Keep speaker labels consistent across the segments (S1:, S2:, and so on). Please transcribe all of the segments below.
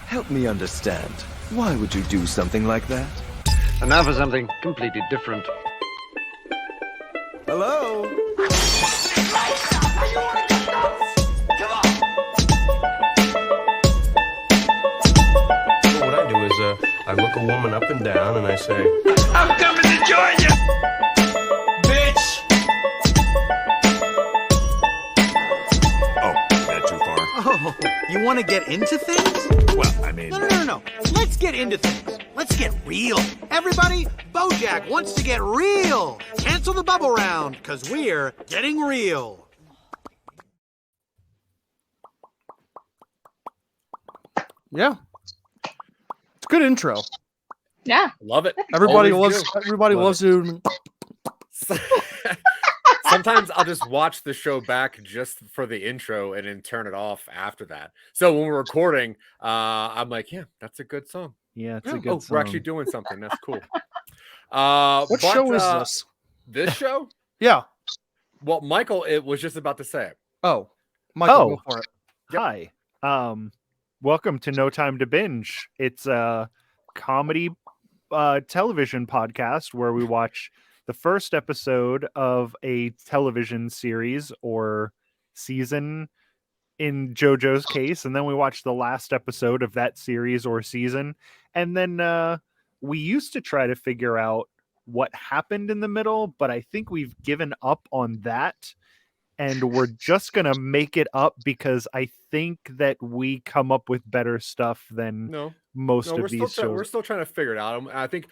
S1: Help me understand. Why would you do something like that?
S2: And now for something completely different.
S1: Hello?
S3: What I do is I look a woman up and down and I say,
S4: I'm coming to join you, bitch!
S5: Oh, is that too far?
S6: Oh, you want to get into things?
S5: Well, I mean...
S6: No. Let's get into things. Let's get real. Everybody, Bojack wants to get real. Cancel the bubble round, because we're getting real.
S7: Yeah. It's a good intro.
S8: Yeah.
S9: Love it.
S7: Everybody
S9: Always
S7: loves to.
S9: Sometimes I'll just watch the show back just for the intro and then turn it off after that. So when we're recording, I'm like, yeah, that's a good song.
S10: Yeah, it's a good song.
S9: We're actually doing something. That's cool.
S7: What show is this?
S9: This show?
S7: Yeah.
S9: Well, Michael, it was just about to say it.
S7: Oh, Michael, go for it.
S10: Hi. Welcome to No Time to Binge. It's a comedy television podcast where we watch the first episode of a television series or season in JoJo's case, and then we watch the last episode of that series or season, and then we used to try to figure out what happened in the middle, but I think we've given up on that, and we're just gonna make it up because I think that we come up with better stuff than most of these shows.
S9: We're still trying to figure it out. I think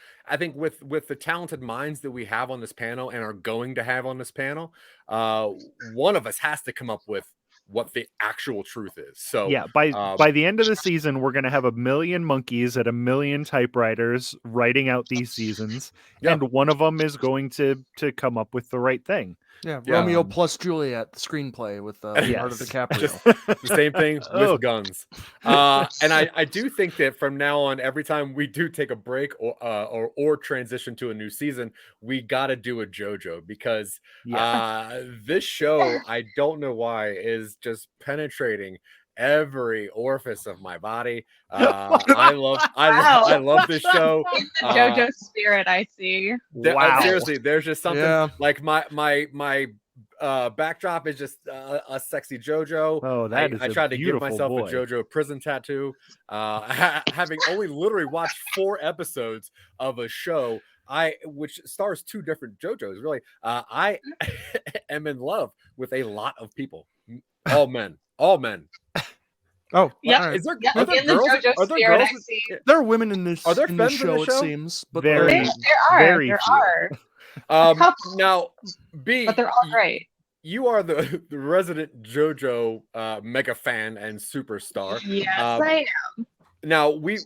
S9: with the talented minds that we have on this panel and are going to have on this panel, one of us has to come up with what the actual truth is. So
S10: yeah, by the end of the season, we're gonna have 1 million monkeys at 1 million typewriters writing out these seasons, and one of them is going to come up with the right thing.
S7: Yeah, Romeo plus Juliet, the screenplay with Leonardo DiCaprio.
S9: Just the same thing with guns. And I do think that from now on, every time we do take a break or transition to a new season, we got to do a JoJo because this show, I don't know why, is just penetrating every orifice of my body. I love this show.
S8: In the JoJo spirit, I see.
S9: Wow. Seriously, there's just something like my backdrop is just a sexy JoJo.
S10: Oh, that is
S9: I tried to give myself
S10: boy.
S9: a JoJo prison tattoo. Having only literally watched 4 episodes of a show, which stars 2 different JoJos. Really, I am in love with a lot of people. All men.
S7: Oh,
S8: yeah.
S9: Is there,
S8: in
S9: are there
S8: the
S9: girls?
S8: JoJo
S9: Are there
S8: spirit,
S9: girls?
S8: I see.
S7: There are women in this.
S9: Are there
S7: in this
S9: femmes in
S7: show?
S9: the show?
S7: It seems, but
S8: There are.
S9: Now, B,
S8: but they're all great.
S9: You are the resident JoJo mega fan and superstar.
S8: Yes, I am.
S9: Now we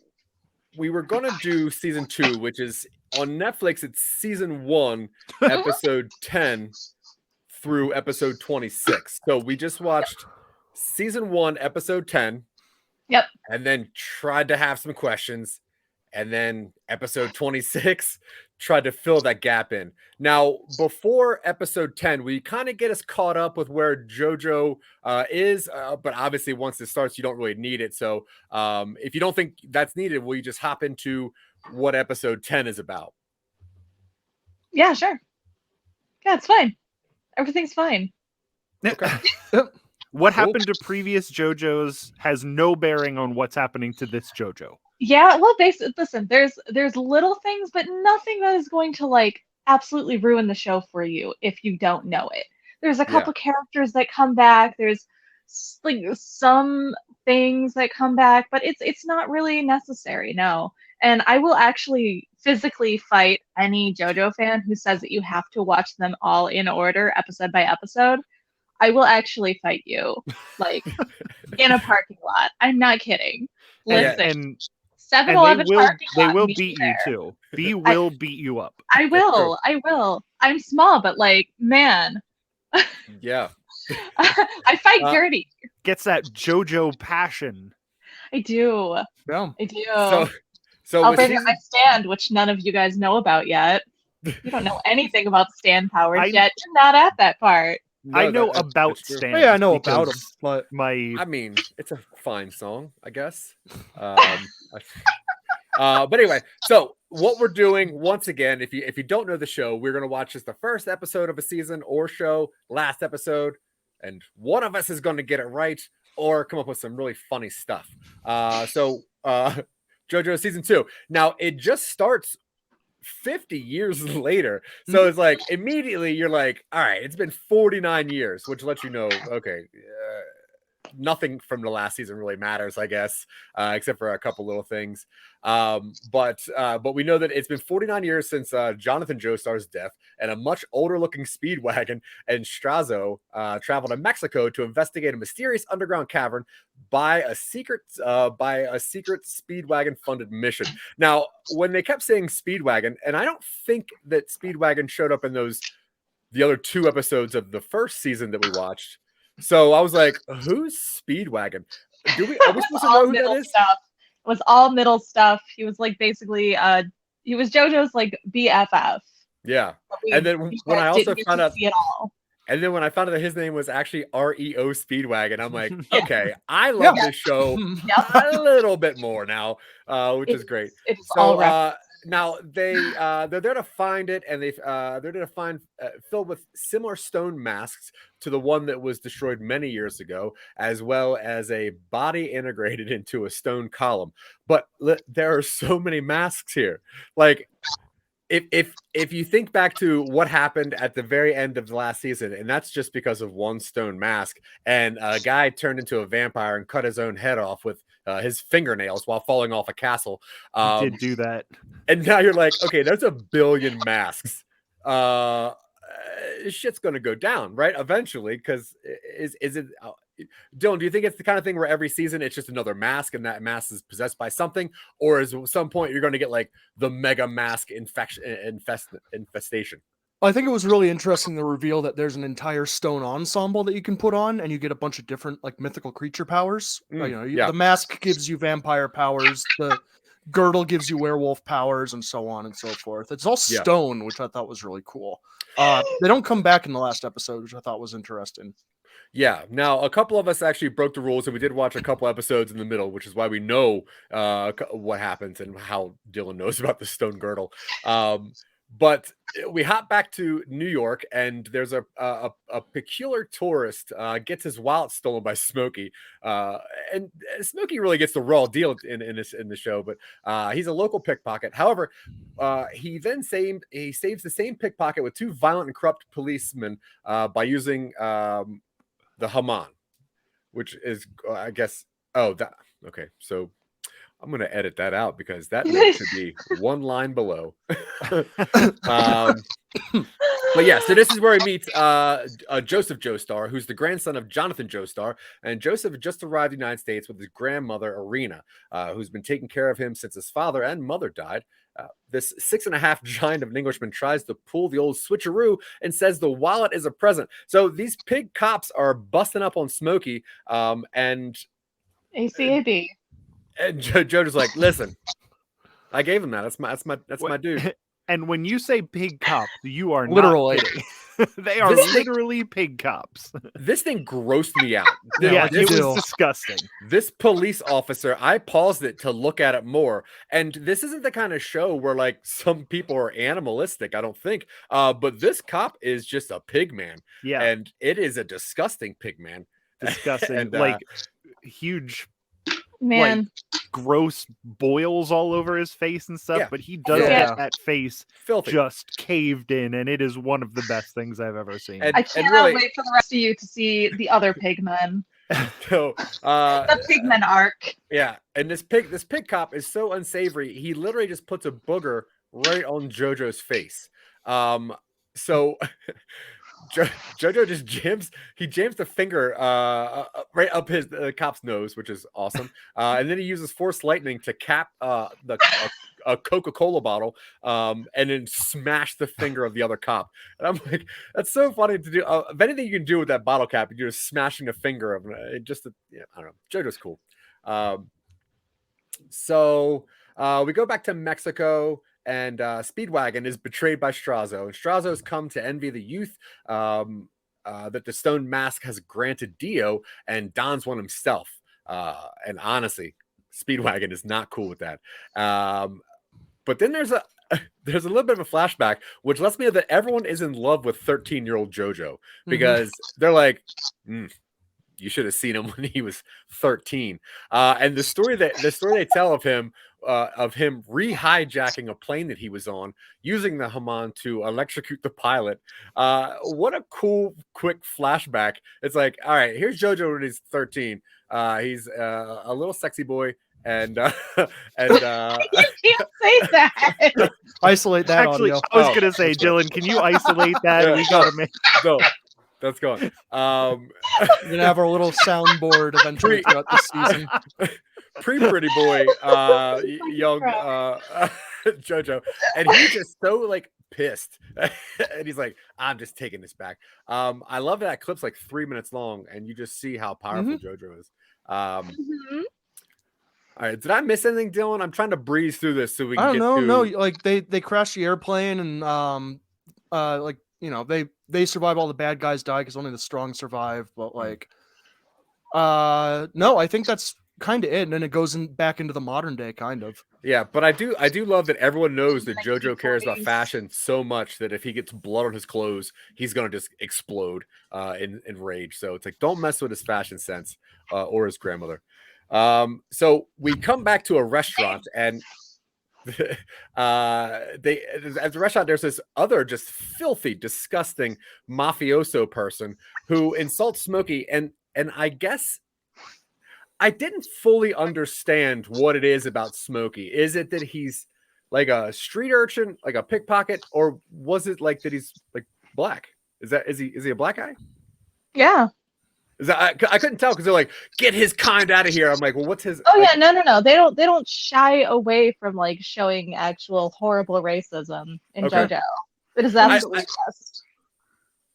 S9: were gonna do season 2, which is on Netflix. It's season 1, episode 10 through episode 26. So we just watched season 1, episode 10.
S8: Yep.
S9: And then tried to have some questions. And then episode 26 tried to fill that gap in. Now, before episode 10, we kind of get us caught up with where JoJo is. But obviously, once it starts, you don't really need it. So if you don't think that's needed, will you just hop into what episode 10 is about?
S8: Yeah, sure. Yeah, it's fine. Everything's fine.
S9: Okay.
S10: What happened to previous JoJos has no bearing on what's happening to this JoJo.
S8: Yeah, well, listen, there's little things, but nothing that is going to like absolutely ruin the show for you if you don't know it. There's a couple characters that come back. There's like some things that come back, but it's not really necessary, no. And I will actually physically fight any JoJo fan who says that you have to watch them all in order, episode by episode. I will actually fight you, like, in a parking lot. I'm not kidding. Listen, 7-Eleven parking lot.
S10: They will beat you too. B will beat you up.
S8: I will. I'm small, but like, man.
S9: Yeah.
S8: I fight dirty.
S10: Gets that JoJo passion.
S8: I do.
S7: Yeah.
S8: I do.
S9: So
S8: I'll bring up my stand, which none of you guys know about yet. You don't know anything about stand powers yet. You're not at that part.
S10: I
S9: No,
S10: know
S9: that-
S10: about
S9: that's true.
S10: Stand.
S7: Yeah, I know about him,
S10: because
S7: but
S10: my
S9: I mean, it's a fine song, I guess. But anyway, so what we're doing once again, if you don't know the show, we're gonna watch just the first episode of a season or show, last episode, and one of us is gonna get it right or come up with some really funny stuff. JoJo season 2. Now it just starts 50 years later. So it's like immediately you're like, all right, it's been 49 years, which lets you know, okay, nothing from the last season really matters, I guess, except for a couple little things. But we know that it's been 49 years since Jonathan Joestar's death, and a much older looking Speedwagon and Strazo traveled to Mexico to investigate a mysterious underground cavern by a secret Speedwagon funded mission. Now, when they kept saying Speedwagon, and I don't think that Speedwagon showed up in the other 2 episodes of the first season that we watched. So I was like, who's Speedwagon? Are we supposed to know who that is?
S8: Stuff. It was all middle stuff. He was like basically he was JoJo's like BFF.
S9: Yeah. And then when I also found out
S8: it all.
S9: And then when I found out that his name was actually REO Speedwagon, I'm like, okay, I love this show a little bit more now, which is great.
S8: It's
S9: so
S8: all right.
S9: now they're there to find it, and they're there to find filled with similar stone masks to the one that was destroyed many years ago, as well as a body integrated into a stone column. But there are so many masks here, like. If you think back to what happened at the very end of the last season, and that's just because of one stone mask, and a guy turned into a vampire and cut his own head off with his fingernails while falling off a castle.
S10: He did do that.
S9: And now you're like, okay, there's a billion masks. Shit's gonna go down, right? Eventually, because is it? Dylan, do you think it's the kind of thing where every season it's just another mask and that mask is possessed by something, or is at some point you're going to get like the mega mask infestation?
S7: I think it was really interesting to reveal that there's an entire stone ensemble that you can put on, and you get a bunch of different like mythical creature powers. The mask gives you vampire powers, the girdle gives you werewolf powers, and so on and so forth. It's all stone, which I thought was really cool. They don't come back in the last episode, which I thought was interesting.
S9: Yeah. Now, a couple of us actually broke the rules, and we did watch a couple episodes in the middle, which is why we know what happens and how Dylan knows about the stone girdle. But we hop back to New York, and there's a peculiar tourist gets his wallet stolen by Smokey, and Smokey really gets the raw deal in the show. But he's a local pickpocket. However, he saves the same pickpocket with 2 violent and corrupt policemen by using the Haman, which is, I guess, okay. So I'm going to edit that out because that note should be 1 line below. But yeah, so this is where he meets Joseph Joestar, who's the grandson of Jonathan Joestar. And Joseph had just arrived in the United States with his grandmother, Irina, who's been taking care of him since his father and mother died. This 6.5 giant of an Englishman tries to pull the old switcheroo and says the wallet is a present. So these pig cops are busting up on Smokey, and
S8: ACAB.
S9: And JoJo's like, listen, I gave him that. That's my dude.
S10: And when you say pig cop, you are
S7: literally.
S10: Not kidding. They are literally pig cops.
S9: This thing grossed me out.
S10: Yeah, it was disgusting.
S9: This police officer, I paused it to look at it more. And this isn't the kind of show where like some people are animalistic, I don't think. But this cop is just a pig man.
S10: Yeah.
S9: And it is a disgusting pig man.
S10: Disgusting. And, like huge
S8: man,
S10: like, gross boils all over his face and stuff, but he does get that face
S9: filthy,
S10: just caved in, and it is one of the best things I've ever seen.
S8: I cannot wait for the rest of you to see the other pigmen.
S9: So,
S8: the pigmen arc.
S9: Yeah, and this pig cop is so unsavory. He literally just puts a booger right on JoJo's face. So JoJo just jams the finger right up his cop's nose, which is awesome. And then he uses force lightning to cap a Coca-Cola bottle and then smash the finger of the other cop. And I'm like, that's so funny to do. If anything you can do with that bottle cap, you're just smashing the finger of it. Just, I don't know. JoJo's cool. So we go back to Mexico. And Speedwagon is betrayed by Strazo, and Strazo's come to envy the youth that the stone mask has granted Dio and dons one himself. And honestly, Speedwagon is not cool with that. But then there's a little bit of a flashback, which lets me know that everyone is in love with 13-year-old JoJo because they're like, you should have seen him when he was 13. And the story they tell of him re-hijacking a plane that he was on, using the Haman to electrocute the pilot. What a cool, quick flashback. It's like, all right, here's JoJo when he's 13. He's a little sexy boy. And you
S8: can't say that.
S7: Isolate that
S10: Actually,
S7: audio.
S10: I was gonna say, Dylan, can you isolate that?
S9: Yeah,
S10: We gotta make.
S9: No, that's gone.
S7: We're gonna have our little soundboard eventually throughout the season.
S9: Pretty boy, young JoJo, and he's just so like pissed, and he's like, "I'm just taking this back." I love that clip's like 3 minutes long, and you just see how powerful JoJo is. All right, did I miss anything, Dylan? I'm trying to breeze through this so we can get to...
S7: No, like they crash the airplane and like, you know, they survive, all the bad guys die because only the strong survive, but like no, I think that's kind of it, and then it goes back into the modern day kind of.
S9: Yeah, but I do love that everyone knows that JoJo cares about fashion so much that if he gets blood on his clothes, he's gonna just explode in rage. So it's like, don't mess with his fashion sense or his grandmother. So we come back to a restaurant, and at the restaurant there's this other just filthy, disgusting mafioso person who insults Smokey, and I guess I didn't fully understand what it is about Smokey. Is it that he's like a street urchin, like a pickpocket, or was it like that he's like black? Is he a black guy?
S8: Yeah.
S9: Is that, I couldn't tell because they're like, get his kind out of here. I'm like, well, what's his?
S8: Oh yeah, no. They don't shy away from like showing actual horrible racism in JoJo. It is absolutely best.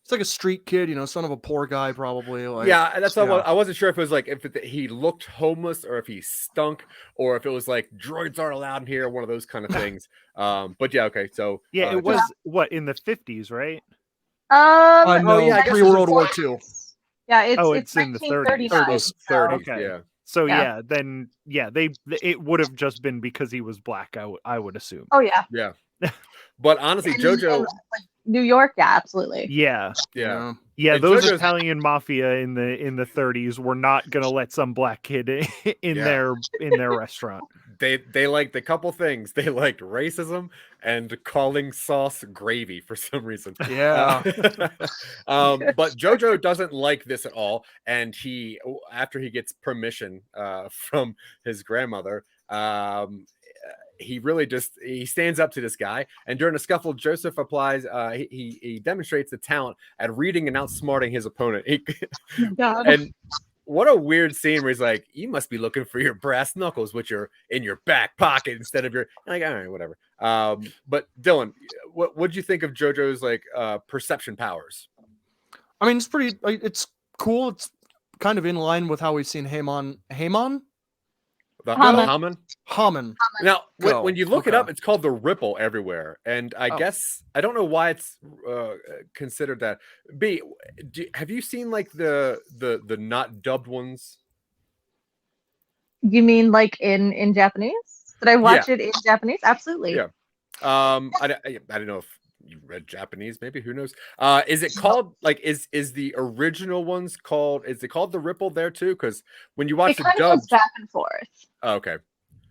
S7: It's like a street kid, you know, son of a poor guy, probably. Like,
S9: yeah, and that's I wasn't sure if it was like he looked homeless or if he stunk or if it was like droids aren't allowed in here, one of those kind of things. But yeah, okay, so
S10: yeah, it was what, in the 50s, right?
S7: Pre World War II.
S8: Yeah,
S10: it's in the 30s.
S9: 30s,
S10: okay.
S9: Yeah.
S10: So then it would have just been because he was black, I would assume.
S8: Oh yeah.
S9: Yeah. But honestly, JoJo,
S8: like New York, yeah, absolutely.
S10: Yeah.
S9: Yeah.
S10: Yeah,
S9: And
S10: those
S9: JoJo's...
S10: Italian mafia in the 30s were not gonna let some black kid in their restaurant.
S9: They liked a couple things. They liked racism and calling sauce gravy for some reason.
S7: Yeah.
S9: But JoJo doesn't like this at all. And after he gets permission from his grandmother, he really he stands up to this guy. And during a scuffle, Joseph applies, he demonstrates the talent at reading and outsmarting his opponent. And what a weird scene where he's like, you must be looking for your brass knuckles, which are in your back pocket instead of your, like, all right, whatever. But Dylan, what do you think of JoJo's like perception powers?
S7: I mean, it's cool. It's kind of in line with how we've seen Haman. Haman.
S9: Now, when you look it up, it's called the ripple everywhere, and I guess I don't know why it's considered that. B, have you seen like the not dubbed ones?
S8: You mean like in Japanese? Did I watch it in Japanese? Absolutely.
S9: Yeah. I don't know if you read Japanese, maybe, who knows. Is it called like is the original ones called, is it called the ripple there too? Because when you watch the dub,
S8: goes back and forth.
S9: Oh, okay.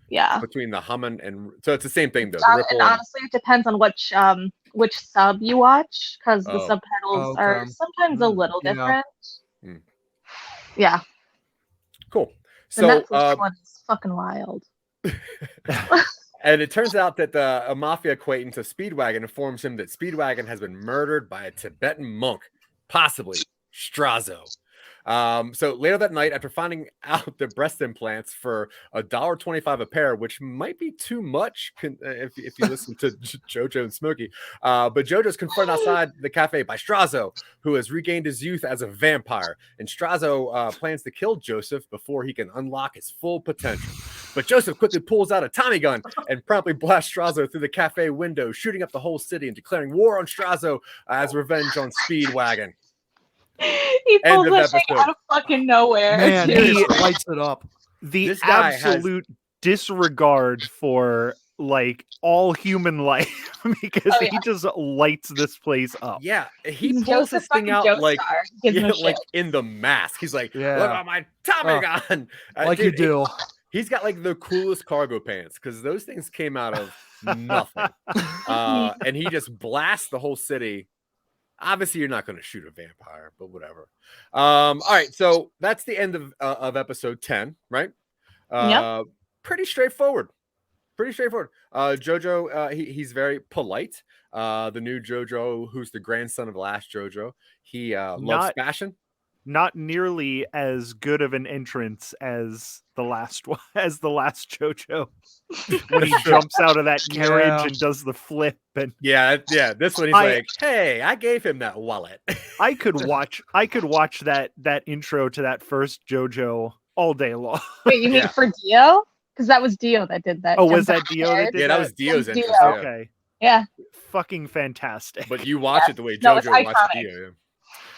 S8: Yeah.
S9: Between the Haman and, so it's the same thing though.
S8: The ripple, and honestly, it depends on which sub you watch, because the subtitles are sometimes a little different. Yeah.
S9: Cool.
S8: The
S9: So
S8: Netflix one is fucking wild.
S9: and it turns out that a mafia acquaintance of Speedwagon informs him that Speedwagon has been murdered by a Tibetan monk, possibly Strazo. So later that night, after finding out the breast implants for $1.25 a pair, which might be too much if you listen to JoJo and Smokey, but JoJo's confronted outside the cafe by Strazo, who has regained his youth as a vampire, and Strazo plans to kill Joseph before he can unlock his full potential. But Joseph quickly pulls out a Tommy gun and promptly blasts Strazo through the cafe window, shooting up the whole city and declaring war on Strazo as revenge on Speedwagon.
S8: He pulls
S9: End of
S8: that thing
S9: episode.
S8: out of fucking nowhere.
S7: Man,
S8: dude.
S7: he lights it up.
S10: The
S9: This guy has-
S10: absolute disregard for like all human life because he just lights this place up.
S9: Yeah, he
S8: He's
S9: pulls
S8: Joseph
S9: this thing
S8: fucking
S9: out like,
S8: Joestar. Gives him a
S9: like
S8: shit.
S9: in the mask. He's like,
S7: Yeah.
S9: look at my Tommy gun.
S7: Like you
S9: Dude,
S7: do.
S9: He's got like the coolest cargo pants because those things came out of nothing. And he just blasts the whole city. Obviously, you're not going to shoot a vampire, but whatever. All right, so that's the end of episode 10, right?
S8: Yep.
S9: Pretty straightforward. JoJo, he's very polite. The new JoJo, who's the grandson of the last JoJo, he loves fashion.
S10: Not nearly as good of an entrance as the last one, as the last JoJo when he jumps out of that carriage and does the flip. And
S9: yeah. This one, he's like, "Hey, I gave him that wallet."
S10: I could watch that intro to that first JoJo all day long.
S8: Wait, you mean for Dio? Because that was Dio that did that.
S10: Oh, was that Dio that did
S9: that? Yeah, that was Dio's
S8: Dio.
S9: entrance. Yeah.
S10: Okay.
S8: Yeah.
S10: Fucking fantastic.
S9: But you watch it the way
S8: No, it's
S9: JoJo watched
S8: iconic.
S9: Dio. Yeah.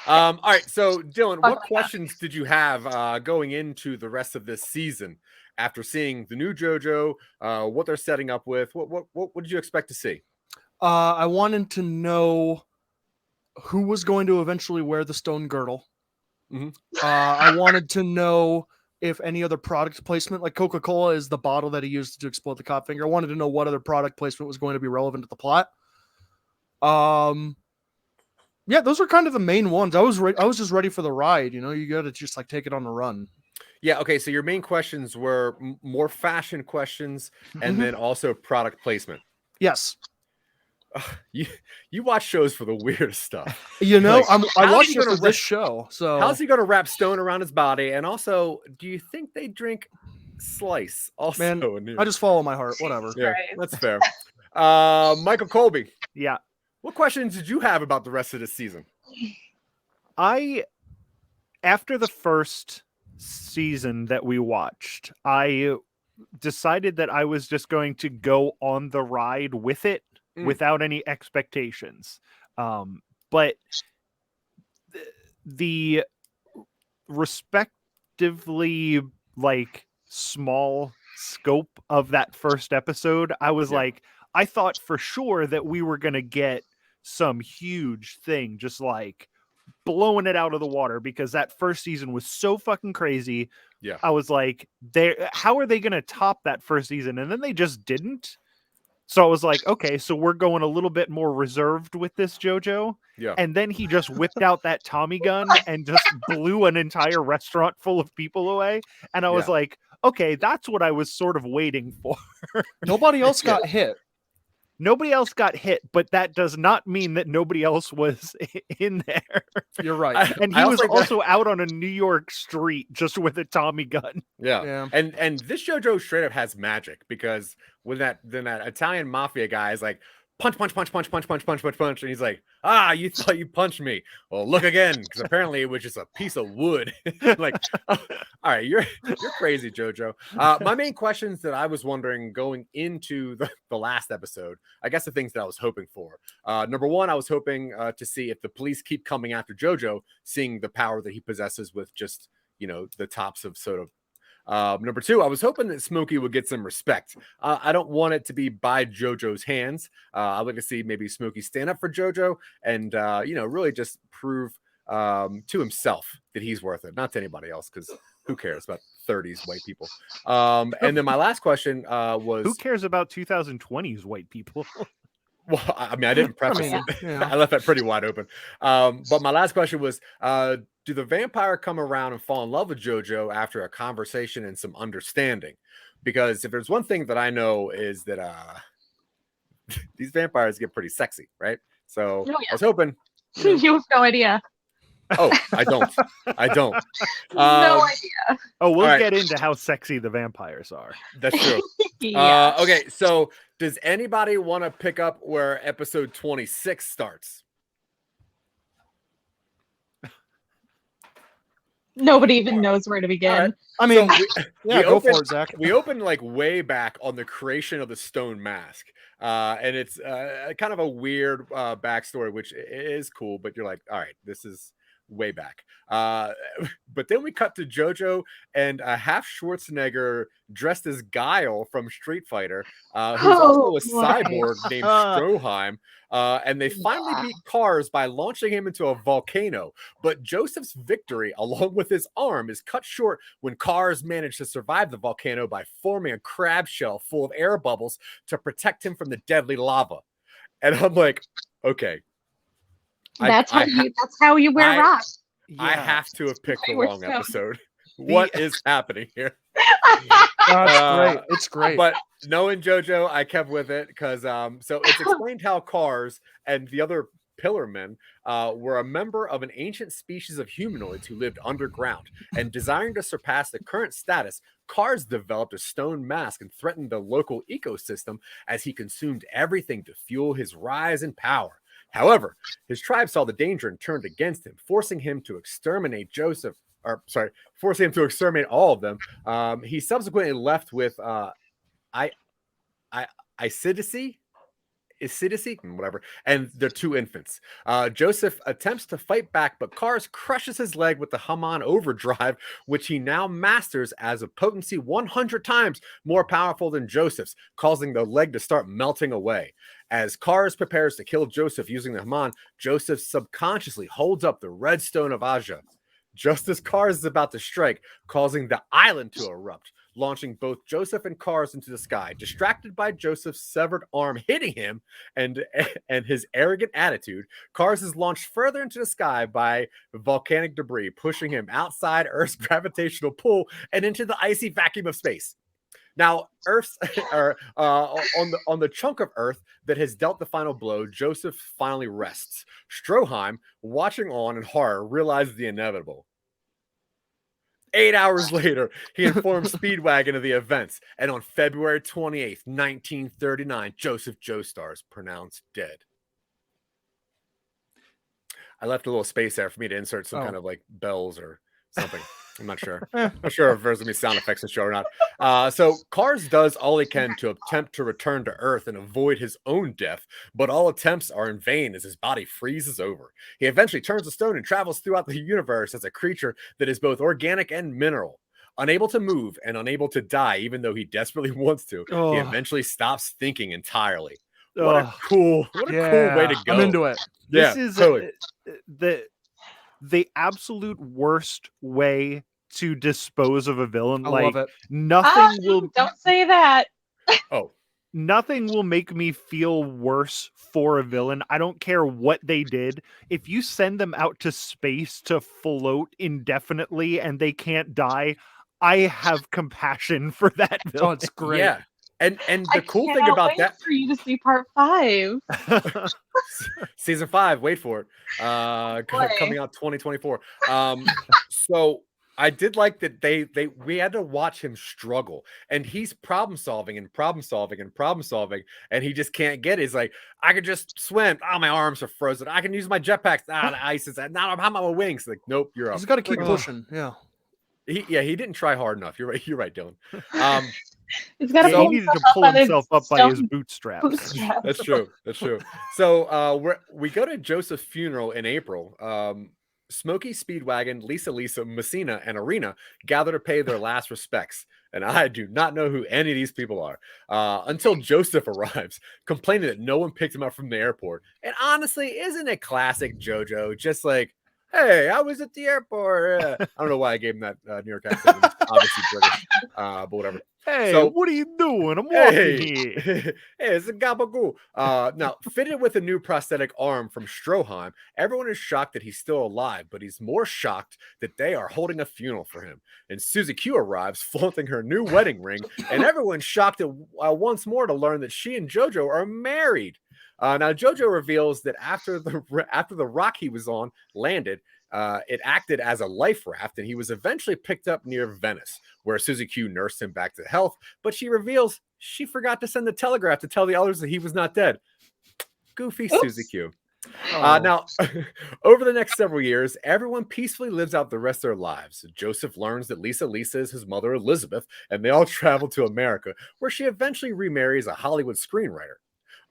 S9: All right, so Dylan, what
S8: Fuck yeah.
S9: questions did you have going into the rest of this season after seeing the new JoJo? What they're setting up with? What did you expect to see?
S7: I wanted to know who was going to eventually wear the stone girdle.
S9: Mhm.
S7: I wanted to know if any other product placement, like Coca-Cola is the bottle that he used to explode the cop finger. I wanted to know what other product placement was going to be relevant to the plot. Yeah, those are kind of the main ones. I was just ready for the ride. You know, you got to just like take it on the run.
S9: Yeah. Okay. So your main questions were more fashion questions, and then also product placement.
S7: Yes.
S9: You watch shows for the weirdest stuff.
S7: You know,
S9: Like,
S7: I
S9: how's
S7: watched
S9: he
S7: it
S9: gonna
S7: for this show. So
S9: How's he going to wrap stone around his body? And also, do you think they drink slice? Also,
S7: man, I just follow my heart. Whatever.
S9: yeah,
S8: Right.
S9: that's fair. Michael Colby,
S10: Yeah.
S9: what questions did you have about the rest of the season?
S10: After the first season that we watched, I decided that I was just going to go on the ride with it without any expectations. But the respectively like small scope of that first episode, I was like, I thought for sure that we were going to get some huge thing, just like blowing it out of the water, because that first season was so fucking crazy.
S9: Yeah.
S10: I was like, how are they going to top that first season? And then they just didn't. So I was like, okay, so we're going a little bit more reserved with this JoJo.
S9: Yeah.
S10: And then he just whipped out that Tommy gun and just blew an entire restaurant full of people away. And I was like, okay, that's what I was sort of waiting for.
S7: Nobody else got hit.
S10: Nobody else got hit, but that does not mean that nobody else was in there.
S7: You're right.
S10: And he was also out on a New York street just with a Tommy gun.
S9: Yeah. And this JoJo straight up has magic, because when that Italian mafia guy is like, punch, and he's like, you thought you punched me. Well, look again, because apparently it was just a piece of wood. Like, all right, you're crazy, JoJo. My main questions that I was wondering going into the last episode, I guess the things that I was hoping for. Number one, I was hoping to see if the police keep coming after JoJo, seeing the power that he possesses with just, the tops of sort of. Number two, I was hoping that Smokey would get some respect. I don't want it to be by JoJo's hands. I'd like to see maybe Smokey stand up for JoJo and, really just prove to himself that he's worth it, not to anybody else, because who cares about 30s white people? And then my last question was...
S10: Who cares about 2020s white people?
S9: Well, I mean, I didn't preface it. Yeah. I left that pretty wide open. But my last question was, do the vampire come around and fall in love with JoJo after a conversation and some understanding? Because if there's one thing that I know is that these vampires get pretty sexy, right? So I was hoping...
S8: You have no idea.
S9: Oh, I don't.
S8: No idea.
S10: Oh, we'll get into how sexy the vampires are.
S9: That's true.
S8: Yeah.
S9: Okay, so does anybody want to pick up where episode 26 starts?
S8: Nobody even knows where to begin.
S9: Right.
S7: I mean,
S9: go
S7: for it, Zach.
S9: We open like way back on the creation of the stone mask. And it's kind of a weird backstory, which is cool, but you're like, all right, this is way back. But then we cut to JoJo and a half Schwarzenegger dressed as Guile from Street Fighter, who's also a cyborg named Stroheim. And they finally beat Cars by launching him into a volcano. But Joseph's victory, along with his arm, is cut short when Cars managed to survive the volcano by forming a crab shell full of air bubbles to protect him from the deadly lava. And I'm like, okay.
S8: That's how you wear rocks.
S9: I have to have picked the wrong episode. What is happening here?
S7: Great. It's great.
S9: But knowing JoJo, I kept with it because so it's explained how Cars and the other Pillar Men were a member of an ancient species of humanoids who lived underground. And desiring to surpass the current status, Cars developed a stone mask and threatened the local ecosystem as he consumed everything to fuel his rise in power. However, his tribe saw the danger and turned against him, forcing him to exterminate forcing him to exterminate all of them. He subsequently left with Isidici, whatever, and their 2 infants. Joseph attempts to fight back, but Cars crushes his leg with the Haman Overdrive, which he now masters as a potency 100 times more powerful than Joseph's, causing the leg to start melting away. As Cars prepares to kill Joseph using the Haman, Joseph subconsciously holds up the red stone of Aja. Just as Cars is about to strike, causing the island to erupt, launching both Joseph and Cars into the sky. Distracted by Joseph's severed arm hitting him and his arrogant attitude, Cars is launched further into the sky by volcanic debris, pushing him outside Earth's gravitational pull and into the icy vacuum of space. Now, Earth's on the chunk of Earth that has dealt the final blow, Joseph finally rests. Stroheim, watching on in horror, realizes the inevitable. 8 hours later, he informs Speedwagon of the events, and on February 28th, 1939, Joseph Joestar is pronounced dead. I left a little space there for me to insert some kind of like bells or something. I'm not sure. Not sure if there's gonna be sound effects in the show or not. So Cars does all he can to attempt to return to Earth and avoid his own death, but all attempts are in vain as his body freezes over. He eventually turns to stone and travels throughout the universe as a creature that is both organic and mineral. Unable to move and unable to die, even though he desperately wants to, he eventually stops thinking entirely. What a cool way to go.
S7: I'm into it.
S10: This is totally. The absolute worst way to dispose of a villain.
S7: I
S10: like
S7: love it.
S10: Nothing will
S8: don't say that.
S10: Nothing will make me feel worse for a villain. I don't care what they did. If you send them out to space to float indefinitely and they can't die, I have compassion for that villain.
S7: Oh, it's great.
S9: Yeah. And the cool thing about that
S8: for you to see part 5.
S9: Season 5, wait for it. Coming out 2024. So I did like that we had to watch him struggle, and he's problem solving, and he just can't get it. He's like, I could just swim. Oh, my arms are frozen. I can use my jetpacks. The ice is now. How about my wings? Like, nope, you're up.
S7: He's got to keep pushing. Yeah.
S9: He didn't try hard enough. You're right, Dylan.
S8: He's got
S10: he needed to pull himself up by his bootstraps.
S9: That's true. So we go to Joseph's funeral in April. Smokey, Speedwagon, Lisa, Messina, and Arena gather to pay their last respects. And I do not know who any of these people are until Joseph arrives, complaining that no one picked him up from the airport. And honestly, isn't it classic JoJo? Just like, hey, I was at the airport. I don't know why I gave him that New York accent. It's obviously British, but whatever.
S10: Hey,
S9: so,
S10: what are you doing? I'm walking here.
S9: Hey, it's a gabagoo. Now, fitted with a new prosthetic arm from Stroheim, everyone is shocked that he's still alive, but he's more shocked that they are holding a funeral for him. And Suzy Q arrives, flaunting her new wedding ring, and everyone's shocked once more to learn that she and JoJo are married. Now, JoJo reveals that after the rock he was on landed, it acted as a life raft, and he was eventually picked up near Venice, where Suzy Q nursed him back to health. But she reveals she forgot to send the telegraph to tell the others that he was not dead. Goofy Suzy Q. Now, over the next several years, everyone peacefully lives out the rest of their lives. Joseph learns that Lisa is his mother, Elizabeth, and they all travel to America, where she eventually remarries a Hollywood screenwriter.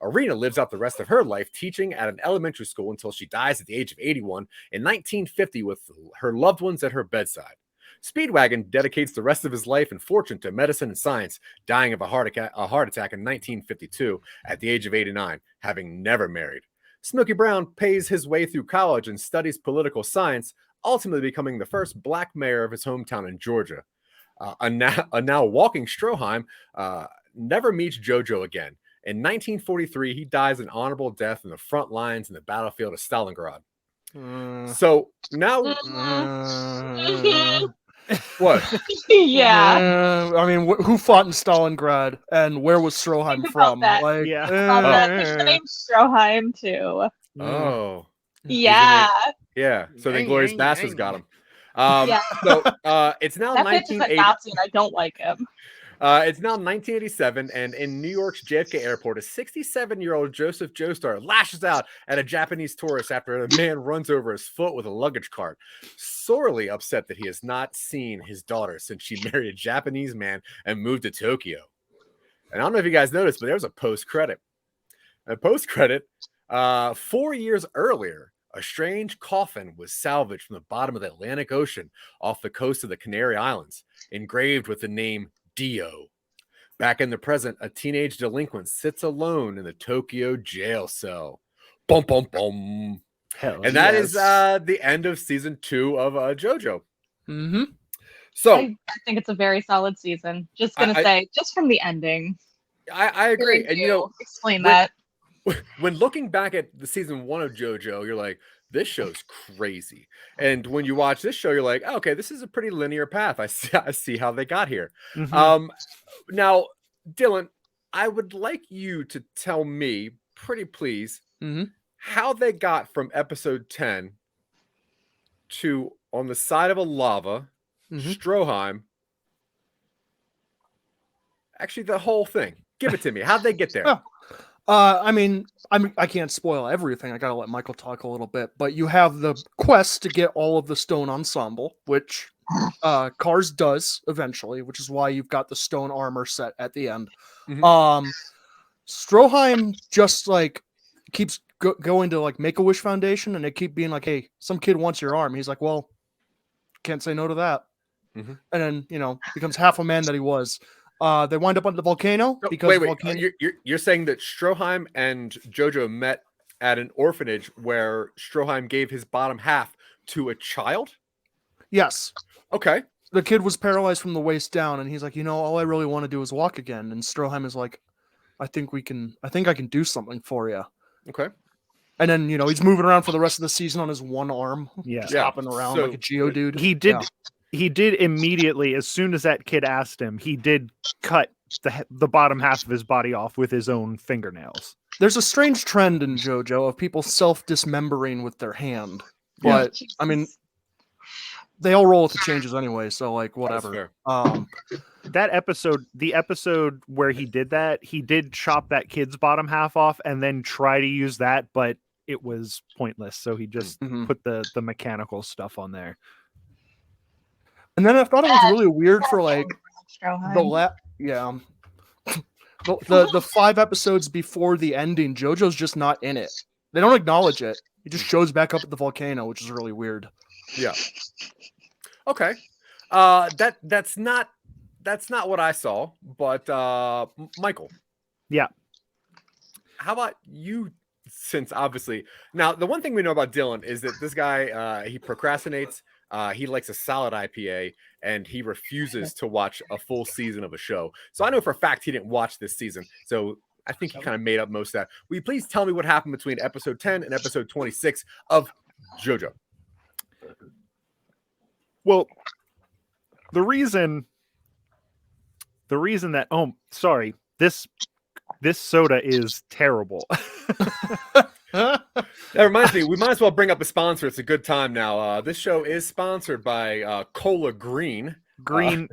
S9: Arena lives out the rest of her life teaching at an elementary school until she dies at the age of 81 in 1950 with her loved ones at her bedside. Speedwagon dedicates the rest of his life and fortune to medicine and science, dying of a heart attack in 1952 at the age of 89, having never married. Smokey Brown pays his way through college and studies political science, ultimately becoming the first black mayor of his hometown in Georgia. A now walking Stroheim never meets JoJo again. In 1943, he dies an honorable death in the front lines in the battlefield of Stalingrad. So now, what?
S8: Yeah.
S7: I mean, who fought in Stalingrad, and where was Stroheim
S8: Think
S7: from?
S8: about that.
S7: Like,
S10: Yeah.
S8: There's the name Stroheim too.
S9: Oh,
S8: Yeah.
S9: yeah. So then Glorious Bastards got him.
S8: Yeah.
S9: So it's now
S8: That bitch is a
S9: 1980.
S8: Nazi and I don't like him.
S9: It's now 1987, and in New York's JFK airport, a 67-year-old Joseph Joestar lashes out at a Japanese tourist after a man runs over his foot with a luggage cart, sorely upset that he has not seen his daughter since she married a Japanese man and moved to Tokyo. And I don't know if you guys noticed, but there was a post-credit. A post-credit, 4 years earlier, a strange coffin was salvaged from the bottom of the Atlantic Ocean off the coast of the Canary Islands, engraved with the name Dio. Back in the present, a teenage delinquent sits alone in the Tokyo jail cell. Bum, bum, bum.
S10: Hell
S9: And that is the end of season 2 of JoJo.
S7: mm-hmm.
S9: So
S8: I think it's a very solid season. Just gonna say, just from the ending.
S9: I agree.
S8: Really
S9: And you know,
S8: explain that.
S9: when looking back at the season 1 of JoJo, you're like, this show's crazy. And when you watch this show, you're like, oh, okay, this is a pretty linear path. I see how they got here.
S10: Mhm.
S9: Now, Dylan, I would like you to tell me, pretty please, how they got from episode 10 to on the side of a lava, Stroheim. Actually, the whole thing. Give it to me. How'd they get there?
S7: Oh. I mean, I can't spoil everything. I gotta let Michael talk a little bit. But you have the quest to get all of the stone ensemble, which Cars does eventually, which is why you've got the stone armor set at the end. Stroheim just like keeps going to like Make-A-Wish Foundation, and they keep being like, "Hey, some kid wants your arm." He's like, "Well, can't say no to that." And then becomes half a man that he was. They wind up on the volcano because
S9: wait. You're saying that Stroheim and JoJo met at an orphanage where Stroheim gave his bottom half to a child?
S7: Yes.
S9: Okay.
S7: The kid was paralyzed from the waist down, and he's like, all I really want to do is walk again. And Stroheim is like, I think I can do something for you.
S9: Okay.
S7: And then, he's moving around for the rest of the season on his one arm.
S10: Yeah.
S7: Just hopping around like a Geodude.
S10: He did immediately, as soon as that kid asked him, he did cut the bottom half of his body off with his own fingernails.
S7: There's a strange trend in JoJo of people self-dismembering with their hand. But, I mean, they all roll with the changes anyway, so, like, whatever.
S10: That episode, the episode where he did that, he did chop that kid's bottom half off and then try to use that, but it was pointless, so he just put the mechanical stuff on there.
S7: And then I thought it was really weird for like the 5 episodes before the ending, JoJo's just not in it. They don't acknowledge it. He just shows back up at the volcano, which is really weird.
S9: Yeah. Okay. That's not what I saw, but Michael.
S10: Yeah.
S9: How about you? Since obviously now the one thing we know about Dylan is that this guy he procrastinates. He likes a solid IPA, and he refuses to watch a full season of a show. So I know for a fact he didn't watch this season. So I think he kind of made up most of that. Will you please tell me what happened between episode 10 and episode 26 of JoJo?
S10: Well, the reason that this soda is terrible.
S9: That reminds me, we might as well bring up a sponsor. It's a good time now. This show is sponsored by Cola Green.
S10: Green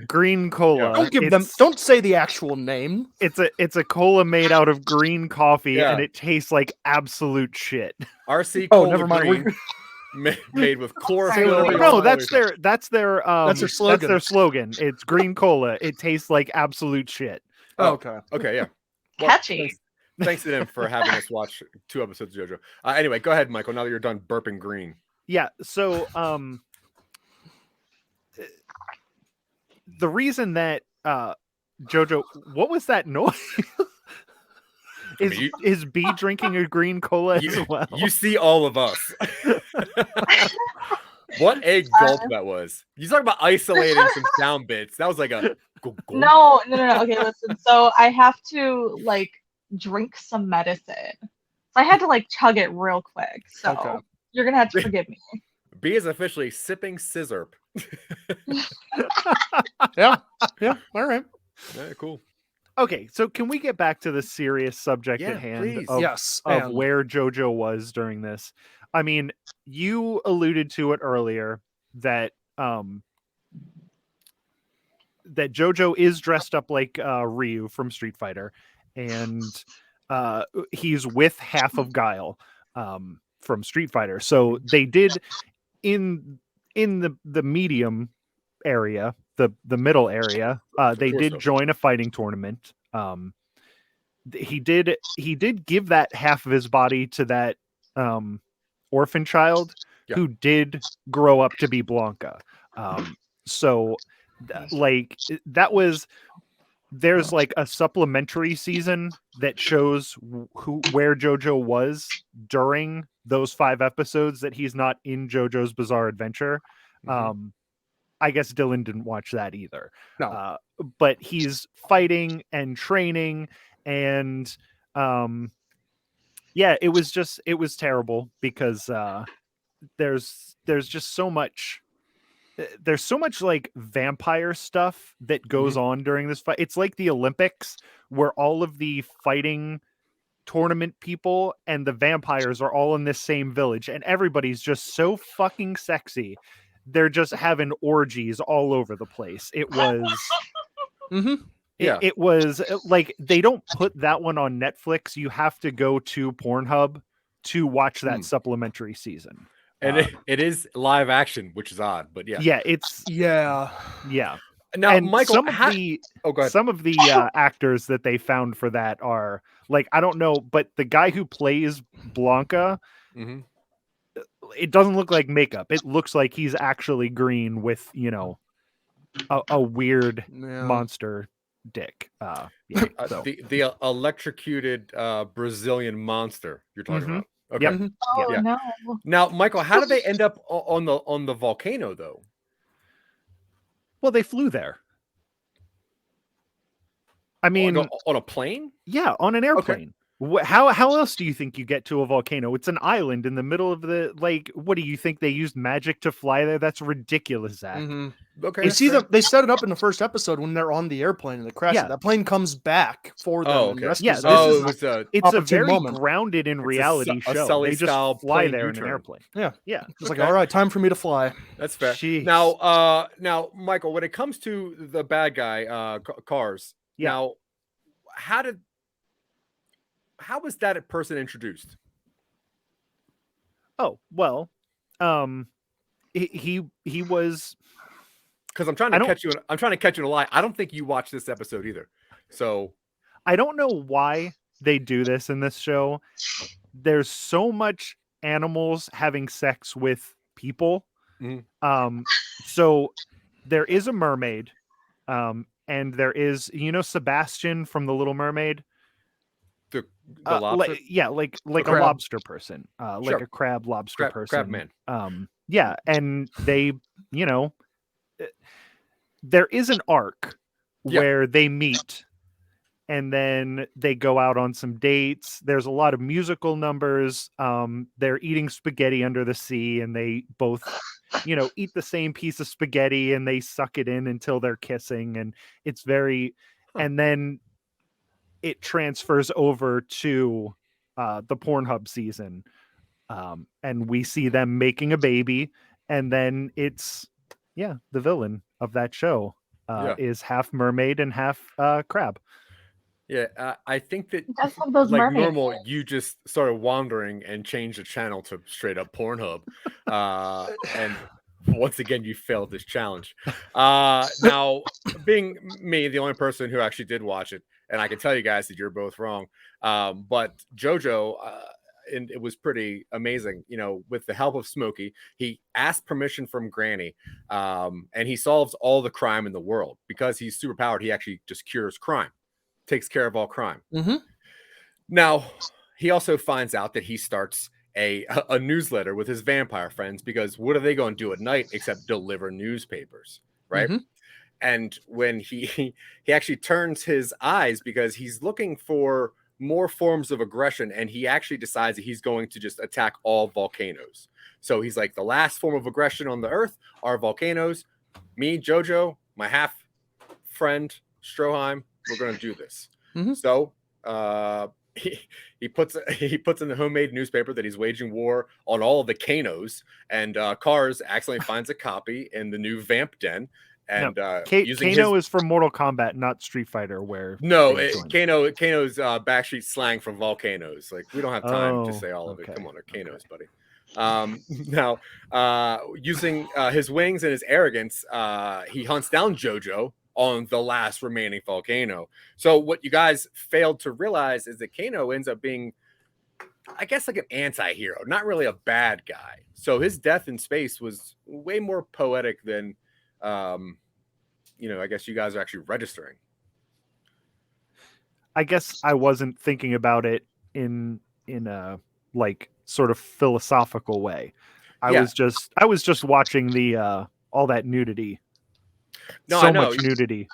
S10: cola.
S7: Don't say the actual name.
S10: It's a cola made out of green coffee, and it tastes like absolute shit.
S9: RC Cola
S7: never mind.
S9: Green. Made with chlorophyll.
S10: No, that's their slogan.
S7: That's their
S10: slogan. It's green cola. It tastes like absolute shit.
S9: Okay, yeah.
S8: Catchy.
S9: thanks to them for having us watch 2 episodes of JoJo. Anyway, go ahead, Michael. Now that you're done burping green.
S10: Yeah. So the reason that JoJo, what was that noise? Is B drinking a green cola as well?
S9: You see all of us. What a gulp that was. You talk about isolating some sound bits. That was like a
S8: no. Okay, listen. So I have to like drink some medicine. So I had to like chug it real quick. So you're gonna have to forgive me.
S9: B is officially sipping scissor.
S7: Yeah. All right.
S9: Yeah, cool.
S10: Okay, so can we get back to the serious subject at hand of where JoJo was during this? I mean, you alluded to it earlier that that JoJo is dressed up like Ryu from Street Fighter, and he's with half of Guile from Street Fighter. So they did in the medium area, the middle area, they did join a fighting tournament. He did give that half of his body to that orphan child who did grow up to be Blanca. So like that was, there's like a supplementary season that shows where JoJo was during those 5 episodes that he's not in JoJo's Bizarre Adventure. I guess Dylan didn't watch that either.
S7: No.
S10: But he's fighting and training, and yeah, it was terrible because there's just so much. There's so much like vampire stuff that goes on during this fight. It's like the Olympics where all of the fighting tournament people and the vampires are all in this same village, and everybody's just so fucking sexy. They're just having orgies all over the place. It was it was like they don't put that one on Netflix. You have to go to Pornhub to watch that supplementary season.
S9: And it is live action, which is odd, but yeah.
S10: Yeah, it's
S7: yeah.
S10: Now, and Michael, some of the actors that they found for that are like, I don't know, but the guy who plays Blanca, it doesn't look like makeup. It looks like he's actually green with, you know, a weird monster dick.
S9: The electrocuted Brazilian monster you're talking about. Okay.
S8: No.
S9: Now, Michael, how did they end up on the volcano though?
S10: Well, they flew there. I mean,
S9: on a plane?
S10: Yeah, on an airplane. Okay. How else do you think you get to a volcano? It's an island in the middle of the, like, what do you think they used magic to fly there? That's ridiculous, Zach.
S7: Okay. You see they set it up in the first episode when they're on the airplane and they crash it. That plane comes back for them.
S10: It's a very grounded in reality show. They just fly there in an airplane.
S7: Yeah. It's like, all right, time for me to fly.
S9: That's fair. Now, Michael, when it comes to the bad guy, Cars, now, how was that person introduced?
S10: Oh, well, he was,
S9: because I'm trying to catch you. I'm trying to catch you in a lie. I don't think you watched this episode either. So
S10: I don't know why they do this in this show. There's so much animals having sex with people. So there is a mermaid, and there is, Sebastian from The Little Mermaid.
S9: The lobster?
S10: Like a lobster person, like a crab lobster person.
S9: Crab man.
S10: And they, there is an arc where they meet and then they go out on some dates. There's a lot of musical numbers. They're eating spaghetti under the sea, and they both, eat the same piece of spaghetti and they suck it in until they're kissing. And it's very, and then it transfers over to the Pornhub season. And we see them making a baby. And then it's, the villain of that show is half mermaid and half crab.
S9: Yeah, I think that
S8: like
S9: normal, you just started wandering and changed the channel to straight up Pornhub. And once again, you failed this challenge. Now, being me, the only person who actually did watch it, and I can tell you guys that you're both wrong. But JoJo, and it was pretty amazing. With the help of Smokey, he asked permission from Granny, and he solves all the crime in the world because he's super powered. He actually just cures crime, takes care of all crime.
S7: Mm-hmm.
S9: Now, he also finds out that he starts a newsletter with his vampire friends, because what are they going to do at night except deliver newspapers, right?
S7: Mm-hmm.
S9: And when he actually turns his eyes because he's looking for more forms of aggression, and he actually decides that he's going to just attack all volcanoes. So he's like, the last form of aggression on the earth are volcanoes. Me, JoJo, my half friend Stroheim, we're going to do this.
S7: Mm-hmm.
S9: So he puts in the homemade newspaper that he's waging war on all of the Kanos, and Cars accidentally finds a copy in the new vamp den. And
S10: Kano is from Mortal Kombat, not Street Fighter. Kano's
S9: backstreet slang from volcanoes. Like, we don't have time to say all of it. Come on, they're Kanos, buddy. Now, using his wings and his arrogance, he hunts down JoJo on the last remaining volcano. So what you guys failed to realize is that Kano ends up being, I guess, like an anti-hero, not really a bad guy. So his death in space was way more poetic than, I guess you guys are actually registering.
S10: I guess I wasn't thinking about it in a like sort of philosophical way. I was just watching the all that nudity.
S9: No,
S10: so much nudity.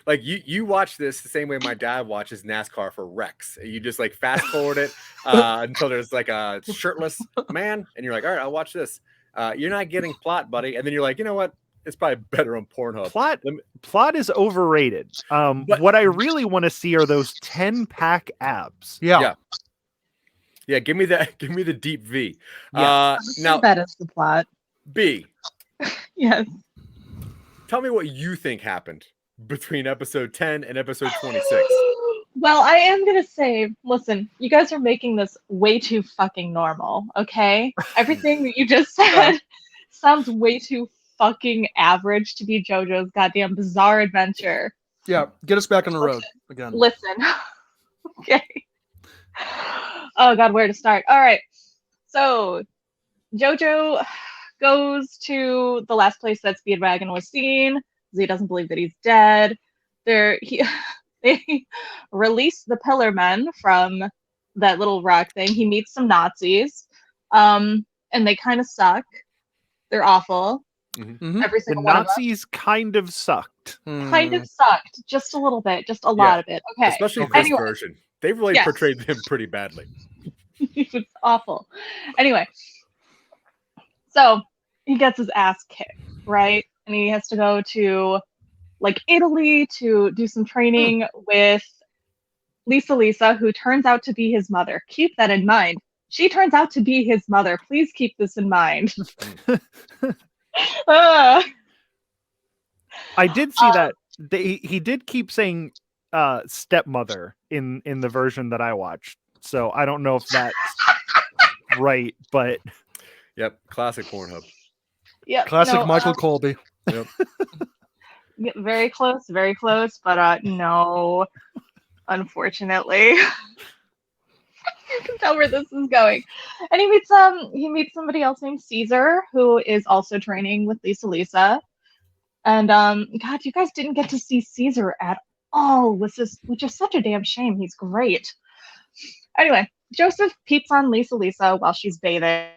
S9: Like you watch this the same way my dad watches NASCAR for wrecks. You just like fast forward it until there's like a shirtless man, and you're like, all right, I'll watch this. You're not getting plot, buddy. And then you're like, you know what? It's probably better on Pornhub.
S10: Plot is overrated. What I really want to see are those 10-pack abs.
S7: Yeah.
S9: Give me that. Give me the deep V.
S8: Now that is the plot.
S9: B.
S8: Yes.
S9: Tell me what you think happened between episode 10 and episode 26.
S8: Well, I am going to say, listen, you guys are making this way too fucking normal, okay? Everything that you just said sounds way too fucking average to be JoJo's goddamn bizarre adventure.
S7: Yeah, get us back on the road again.
S8: Listen. Okay. Oh, God, where to start? All right. So, JoJo goes to the last place that Speedwagon was seen, because he doesn't believe that he's dead. They release the Pillar Men from that little rock thing. He meets some Nazis, and they kind of suck. They're awful.
S7: Mm-hmm.
S8: Every single
S10: the
S8: one
S10: Nazis kind of sucked.
S8: Kind of sucked. Just a little bit. Just a lot of it. Okay.
S9: Especially this version. They really portrayed him pretty badly.
S8: It's awful. Anyway. So he gets his ass kicked, right? And he has to go to like Italy to do some training with Lisa, who turns out to be his mother. Keep that in mind. She turns out to be his mother. Please keep this in mind.
S10: I did see that he did keep saying stepmother in the version that I watched. So I don't know if that's right, but
S9: yep, classic Pornhub.
S8: Yep,
S7: classic Michael Colby.
S9: Yep.
S8: Very close, but no, unfortunately. You can tell where this is going. And he meets somebody else named Caesar, who is also training with Lisa. And God, you guys didn't get to see Caesar at all, which is such a damn shame. He's great. Anyway, Joseph peeps on Lisa while she's bathing.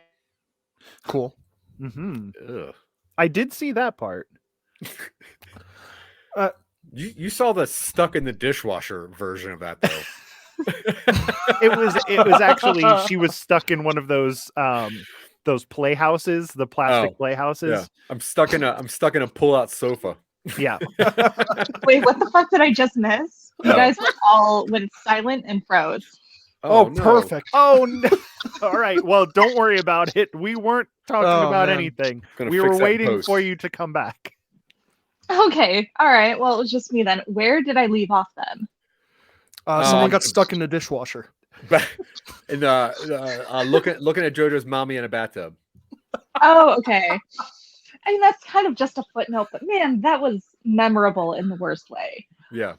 S7: Cool.
S10: Mm-hmm. I did see that part.
S9: You saw the stuck in the dishwasher version of that though.
S10: It was actually she was stuck in one of those playhouses, the plastic playhouses.
S9: Yeah. I'm stuck in a pull-out sofa.
S10: Yeah.
S8: Wait, what the fuck did I just miss? You guys all went silent and froze.
S7: Oh, no. Perfect.
S10: Oh no. All right. Well, don't worry about it. We weren't talking about anything. We were waiting for you to come back.
S8: Okay. All right. Well, it was just me then. Where did I leave off then?
S7: Someone got stuck in the dishwasher.
S9: And looking at JoJo's mommy in a bathtub.
S8: Oh, okay. I mean, that's kind of just a footnote, but man, that was memorable in the worst way.
S9: Yeah.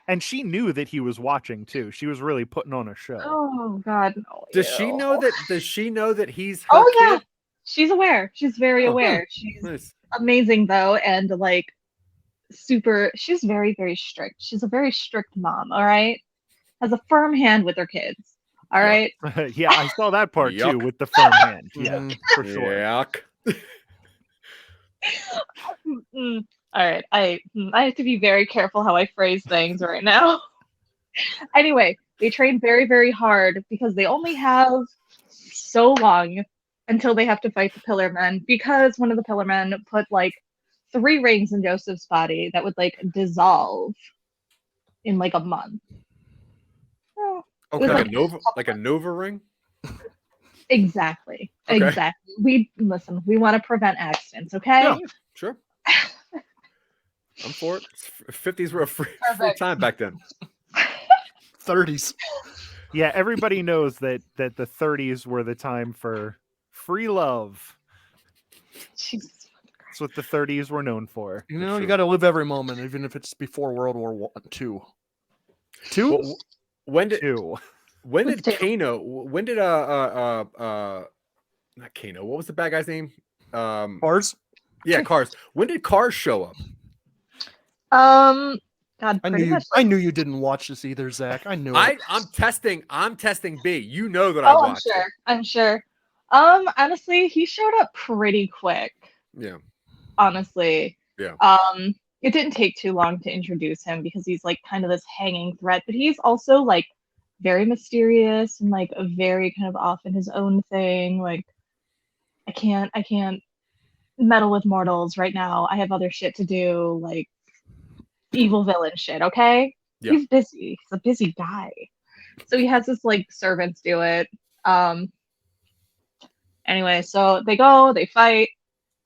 S10: And she knew that he was watching too. She was really putting on a show.
S8: Oh God, no.
S9: Does she know that he's her
S8: Oh yeah,
S9: kid?
S8: she's aware. She's very aware. She's
S9: Nice.
S8: amazing though, and like super. She's very, very strict. She's a very strict mom. All right, has a firm hand with her kids. All right.
S10: Yeah, I saw that part too
S9: Yuck.
S10: with the firm hand. Yeah, for sure.
S9: Yuck.
S8: All right, I have to be very careful how I phrase things right now. Anyway, they train very, very hard because they only have so long until they have to fight the Pillar Men, because one of the Pillar Men put like 3 rings in Joseph's body that would like dissolve in like a month. Well,
S9: Okay,
S8: like
S9: like a Nova ring.
S8: Exactly.
S9: Okay.
S8: Exactly. We want to prevent accidents, okay?
S9: Yeah, sure. I'm for it. 50s were a free time back then.
S7: 30s.
S10: Yeah, everybody knows that the 30s were the time for free love.
S8: Jesus.
S10: That's what the 30s were known for.
S7: You know, you got to live every moment, even if it's before World War II.
S9: Well, when did
S10: Kano?
S9: When did not Kano? What was the bad guy's name?
S7: Cars.
S9: Yeah, Cars. When did Cars show up?
S8: God,
S7: I knew you didn't watch this either, Zach. I knew it.
S9: I'm testing B. You know that I watched.
S8: I'm sure. Honestly, he showed up pretty quick.
S9: Yeah.
S8: Honestly.
S9: Yeah.
S8: It didn't take too long to introduce him because he's like kind of this hanging threat, but he's also like very mysterious and like a very kind of off in his own thing. Like, I can't meddle with mortals right now. I have other shit to do, like evil villain shit, okay?
S9: Yeah.
S8: He's busy. He's a busy guy. So he has his like servants do it. Anyway, so they go, they fight,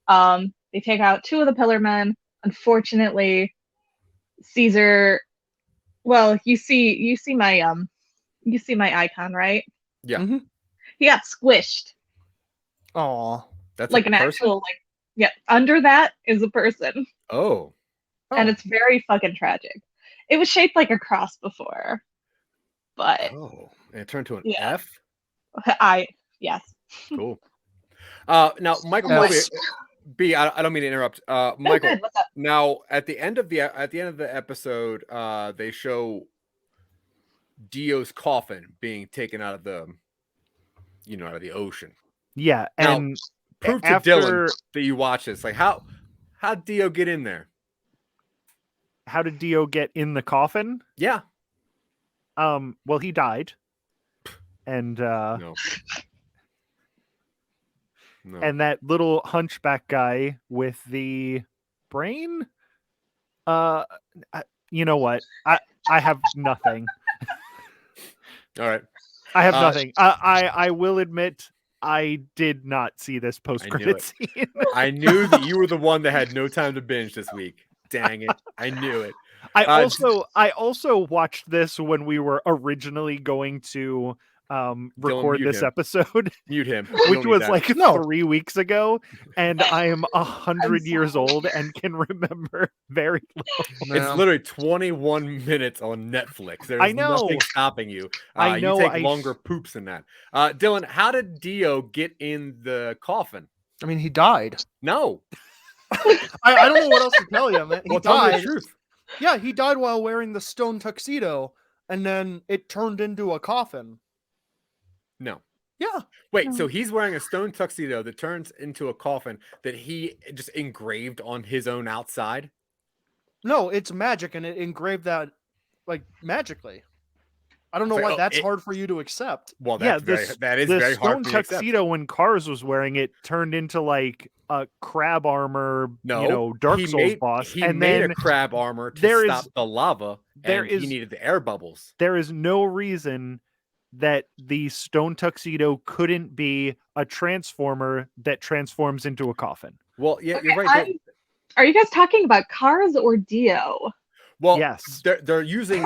S8: they take out 2 of the Pillar Men. Unfortunately, Caesar, well, you see my icon, right?
S9: Yeah.
S7: Mm-hmm.
S8: He got squished.
S7: Aw.
S9: That's
S8: like
S9: a
S8: an
S9: person?
S8: actual like, yeah, under that is a person.
S9: Oh.
S8: And it's very fucking tragic. It was shaped like a cross before, but
S9: Oh, and it turned to an
S8: Yeah.
S9: F.
S8: Yes.
S9: Cool. Now Michael Moby, B. I don't mean to interrupt. Michael.
S8: Good. What's up?
S9: Now at the end of the episode, they show Dio's coffin being taken out of the, out of the ocean.
S10: Yeah,
S9: Now,
S10: and
S9: prove to
S10: after
S9: Dylan that you watch this. Like, how'd Dio get in there?
S10: how did Dio get in the coffin?
S9: Yeah.
S10: Well, he died, and
S9: No.
S10: and that little hunchback guy with the brain. You know what? I have nothing.
S9: All right.
S10: I have nothing. I will admit I did not see this post-credit scene.
S9: I knew that you were the one that had no time to binge this week. Dang it. I knew it.
S10: I also watched this when we were originally going to record this episode.
S9: Mute him.
S10: Which was like 3 weeks ago, and I am 100 years old and can remember very little.
S9: It's literally 21 minutes on Netflix. There's nothing stopping you.
S10: I know.
S9: You take longer poops than that. Dylan, how did Dio get in the coffin?
S7: I mean, he died.
S9: No.
S7: I don't know what else to tell you, man. He
S9: Well, tell me
S7: died.
S9: the truth.
S7: Yeah, he died while wearing the stone tuxedo, and then it turned into a coffin.
S9: No.
S7: Yeah.
S9: Wait, so he's wearing a stone tuxedo that turns into a coffin that he just engraved on his own outside?
S7: No, it's magic, and it engraved that like magically. I don't know why that's hard for you to accept.
S9: Well, that is very hard.
S10: The stone tuxedo when Cars was wearing it turned into like a crab armor, Dark Souls boss.
S9: He
S10: and
S9: made
S10: then
S9: a crab armor to stop the lava. He needed the air bubbles.
S10: There is no reason that the stone tuxedo couldn't be a transformer that transforms into a coffin.
S9: Well, yeah, you're right.
S8: Are you guys talking about Cars or Dio?
S9: Well,
S10: yes,
S9: they're using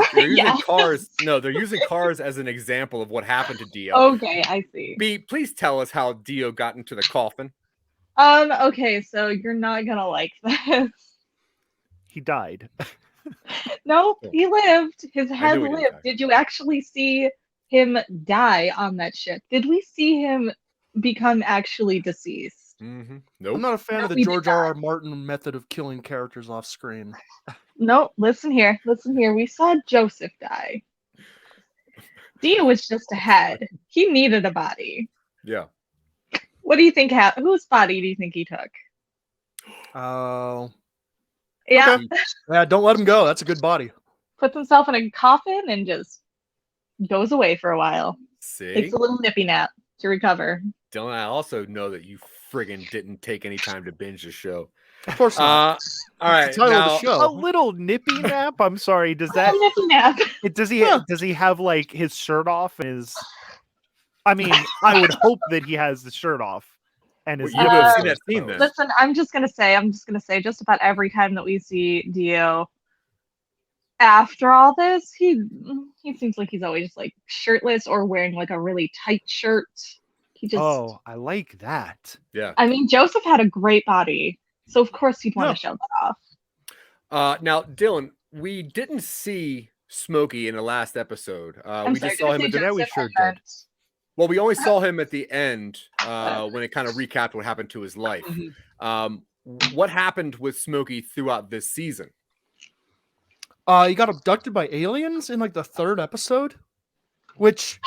S9: Cars. No, they're using Cars as an example of what happened to Dio.
S8: Okay, I see.
S9: B, please tell us how Dio got into the coffin.
S8: Okay, so you're not gonna like this.
S10: He died.
S8: No, he lived. His head
S9: he didn't
S8: lived.
S9: die.
S8: Did you actually see him die on that ship? Did we see him become actually deceased?
S9: Mm-hmm.
S7: I'm
S9: Nope.
S7: not a fan
S8: No,
S7: of the
S8: we did
S7: George R.R. Martin method of killing characters off screen.
S8: No, listen here. Listen here. We saw Joseph die. Dio was just a head. He needed a body.
S9: Yeah.
S8: What do you think? Whose body do you think he took?
S7: Oh.
S8: Yeah,
S7: Okay. Yeah, don't let him go. That's a good body.
S8: puts himself in a coffin and just goes away for a while.
S9: See?
S8: Takes a little nippy nap to recover.
S9: Dylan, I also know that you friggin' didn't take any time to binge the show.
S7: Of course not.
S9: All right.
S7: It's the title of the
S9: Now,
S7: show.
S10: A little nippy nap. I'm sorry. Does
S8: A
S10: that?
S8: nippy nap.
S10: Does he have like his shirt off and his? I mean, I would hope that he has the shirt off and his.
S9: you would have seen that scene then.
S8: Listen, I'm just gonna say, just about every time that we see Dio, after all this, he seems like he's always like shirtless or wearing like a really tight shirt. He just.
S10: Oh, I like that.
S9: Yeah.
S8: I mean, Joseph had a great body, so of course he'd want
S7: Yeah.
S8: to show that off.
S9: Now, Dylan, we didn't see Smokey in the last episode.
S8: I'm
S9: We
S8: sorry,
S9: just saw him
S8: did I
S9: at
S8: say
S9: the
S10: Yeah, we
S8: Joseph?
S10: sure
S8: I
S10: did.
S8: meant-
S9: Well, we only saw him at the end when it kind of recapped what happened to his life. What happened with Smokey throughout this season?
S7: He got abducted by aliens in like the 3rd episode, which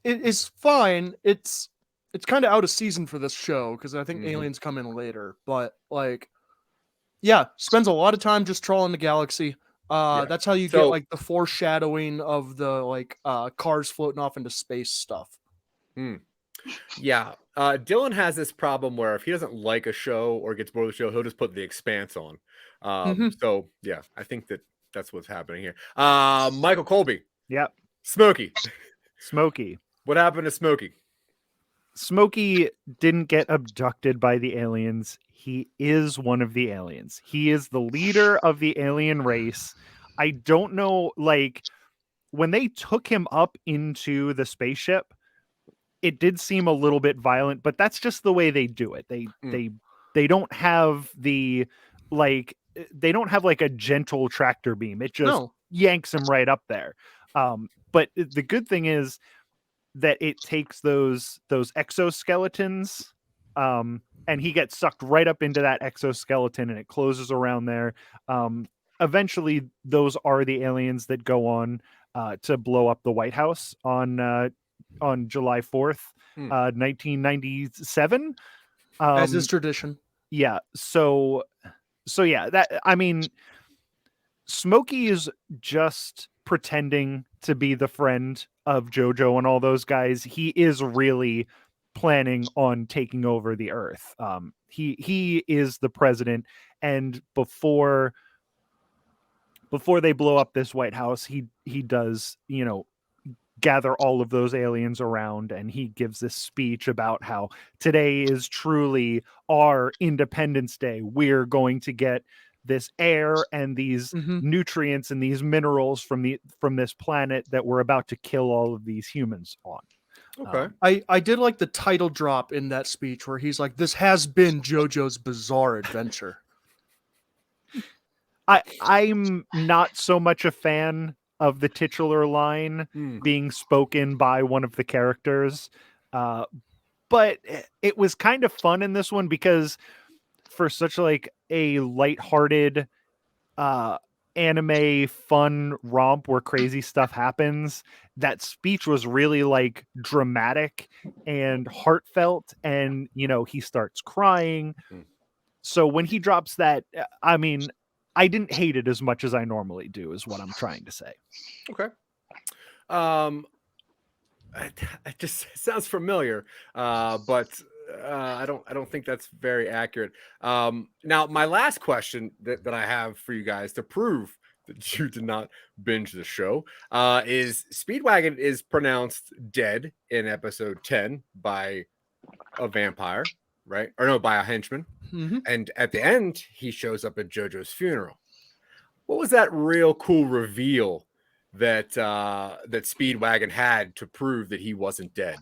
S7: is fine. It's kind of out of season for this show because I think aliens come in later. But like, yeah, spends a lot of time just trawling the galaxy. That's how you get like the foreshadowing of the like cars floating off into space stuff.
S9: Yeah. Dylan has this problem where if he doesn't like a show or gets bored of the show, he'll just put The Expanse on. So yeah, I think that's what's happening here. Michael Colby.
S10: Yep.
S9: Smokey.
S10: Smokey.
S9: What happened to Smokey?
S10: Smokey didn't get abducted by the aliens. He is one of the aliens. He is the leader of the alien race. I don't know, like, when they took him up into the spaceship, it did seem a little bit violent, but that's just the way they do it. They don't have the, like, they don't have like a gentle tractor beam. It just yanks him right up there. But the good thing is that it takes those exoskeletons, and he gets sucked right up into that exoskeleton and it closes around there. Eventually those are the aliens that go on to blow up the White House on July 4th, 1997.
S7: As is tradition.
S10: Yeah. So yeah, that, I mean, Smokey is just pretending to be the friend of JoJo and all those guys. He is really planning on taking over the Earth. He is the president, and before they blow up this White House, he does, you know, gather all of those aliens around, and he gives this speech about how today is truly our Independence Day. We're going to get this air and these nutrients and these minerals from this planet that we're about to kill all of these humans on.
S9: Okay.
S7: I did like the title drop in that speech where he's like, "This has been JoJo's Bizarre Adventure."
S10: I'm not so much a fan of the titular line being spoken by one of the characters, but it was kind of fun in this one because for such like a lighthearted anime fun romp where crazy stuff happens, that speech was really like dramatic and heartfelt, and you know, he starts crying. So when he drops that, I mean, I didn't hate it as much as I normally do, is what I'm trying to say.
S9: Okay. It just sounds familiar, but I don't think that's very accurate. Now, my last question that I have for you guys to prove that you did not binge the show is Speedwagon is pronounced dead in episode 10 by a vampire, right? Or no, by a henchman. And at the end, he shows up at JoJo's funeral. What was that real cool reveal that that Speedwagon had to prove that he wasn't dead?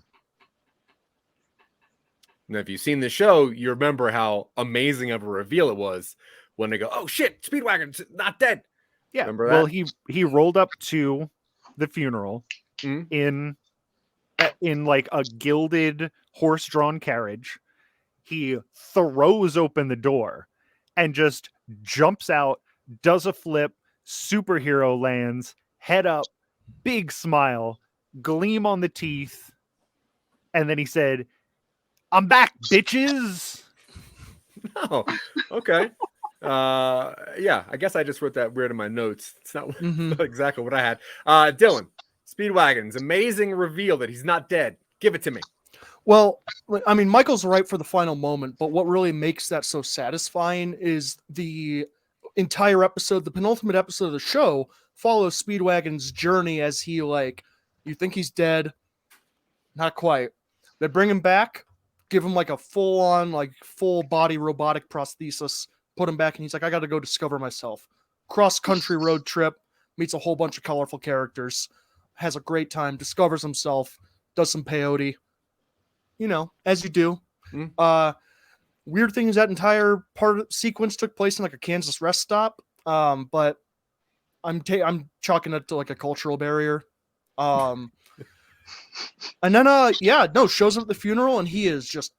S9: Now, if you've seen the show, you remember how amazing of a reveal it was when they go, "Oh shit, Speedwagon's not dead."
S10: Yeah.
S9: Remember
S10: Well,
S9: that?
S10: he rolled up to the funeral in like a gilded horse-drawn carriage. He throws open the door and just jumps out, does a flip, superhero lands, head up, big smile, gleam on the teeth, and then he said, "I'm back, bitches."
S9: Oh, okay. Yeah, I guess I just wrote that weird in my notes. It's not exactly what I had. Dylan, Speedwagon's amazing reveal that he's not dead. Give it to me.
S7: Well, I mean, Michael's right for the final moment, but what really makes that so satisfying is the entire episode, the penultimate episode of the show, follows Speedwagon's journey as he, like, you think he's dead, not quite. They bring him back, give him like a full-on, like, full-body robotic prosthesis, put him back, and he's like, I got to go discover myself. Cross-country road trip, meets a whole bunch of colorful characters, has a great time, discovers himself, does some peyote. You know, as you do. Weird thing is that entire sequence took place in like a Kansas rest stop. But I'm chalking it to like a cultural barrier. And then shows up at the funeral and he is just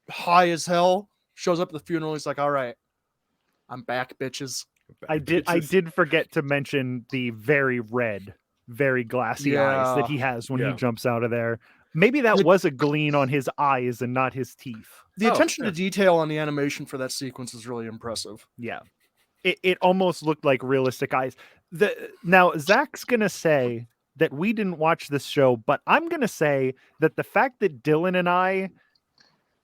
S7: high as hell. Shows up at the funeral. He's like, all right, I'm back, bitches.
S10: I did forget to mention the very red, very glassy eyes that he has when he jumps out of there. Maybe that was a gleam on his eyes and not his teeth.
S7: The attention to detail on the animation for that sequence is really impressive.
S10: Yeah. It almost looked like realistic eyes. Now, Zach's going to say that we didn't watch this show, but I'm going to say that the fact that Dylan and I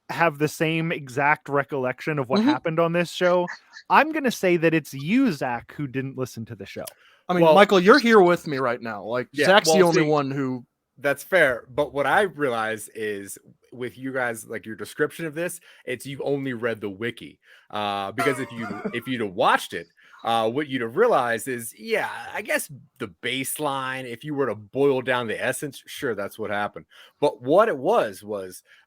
S10: have the same exact recollection of what happened on this show, I'm going to say that it's you, Zach, who didn't listen to the show.
S7: I mean, Michael, you're here with me right now. Like, Zach's the only one who...
S9: That's fair, but what I realize is with you guys, like your description of this, it's you've only read the wiki. Because if you'd have watched it, what you'd have realized is, I guess the baseline, if you were to boil down the essence, sure, that's what happened. But what it was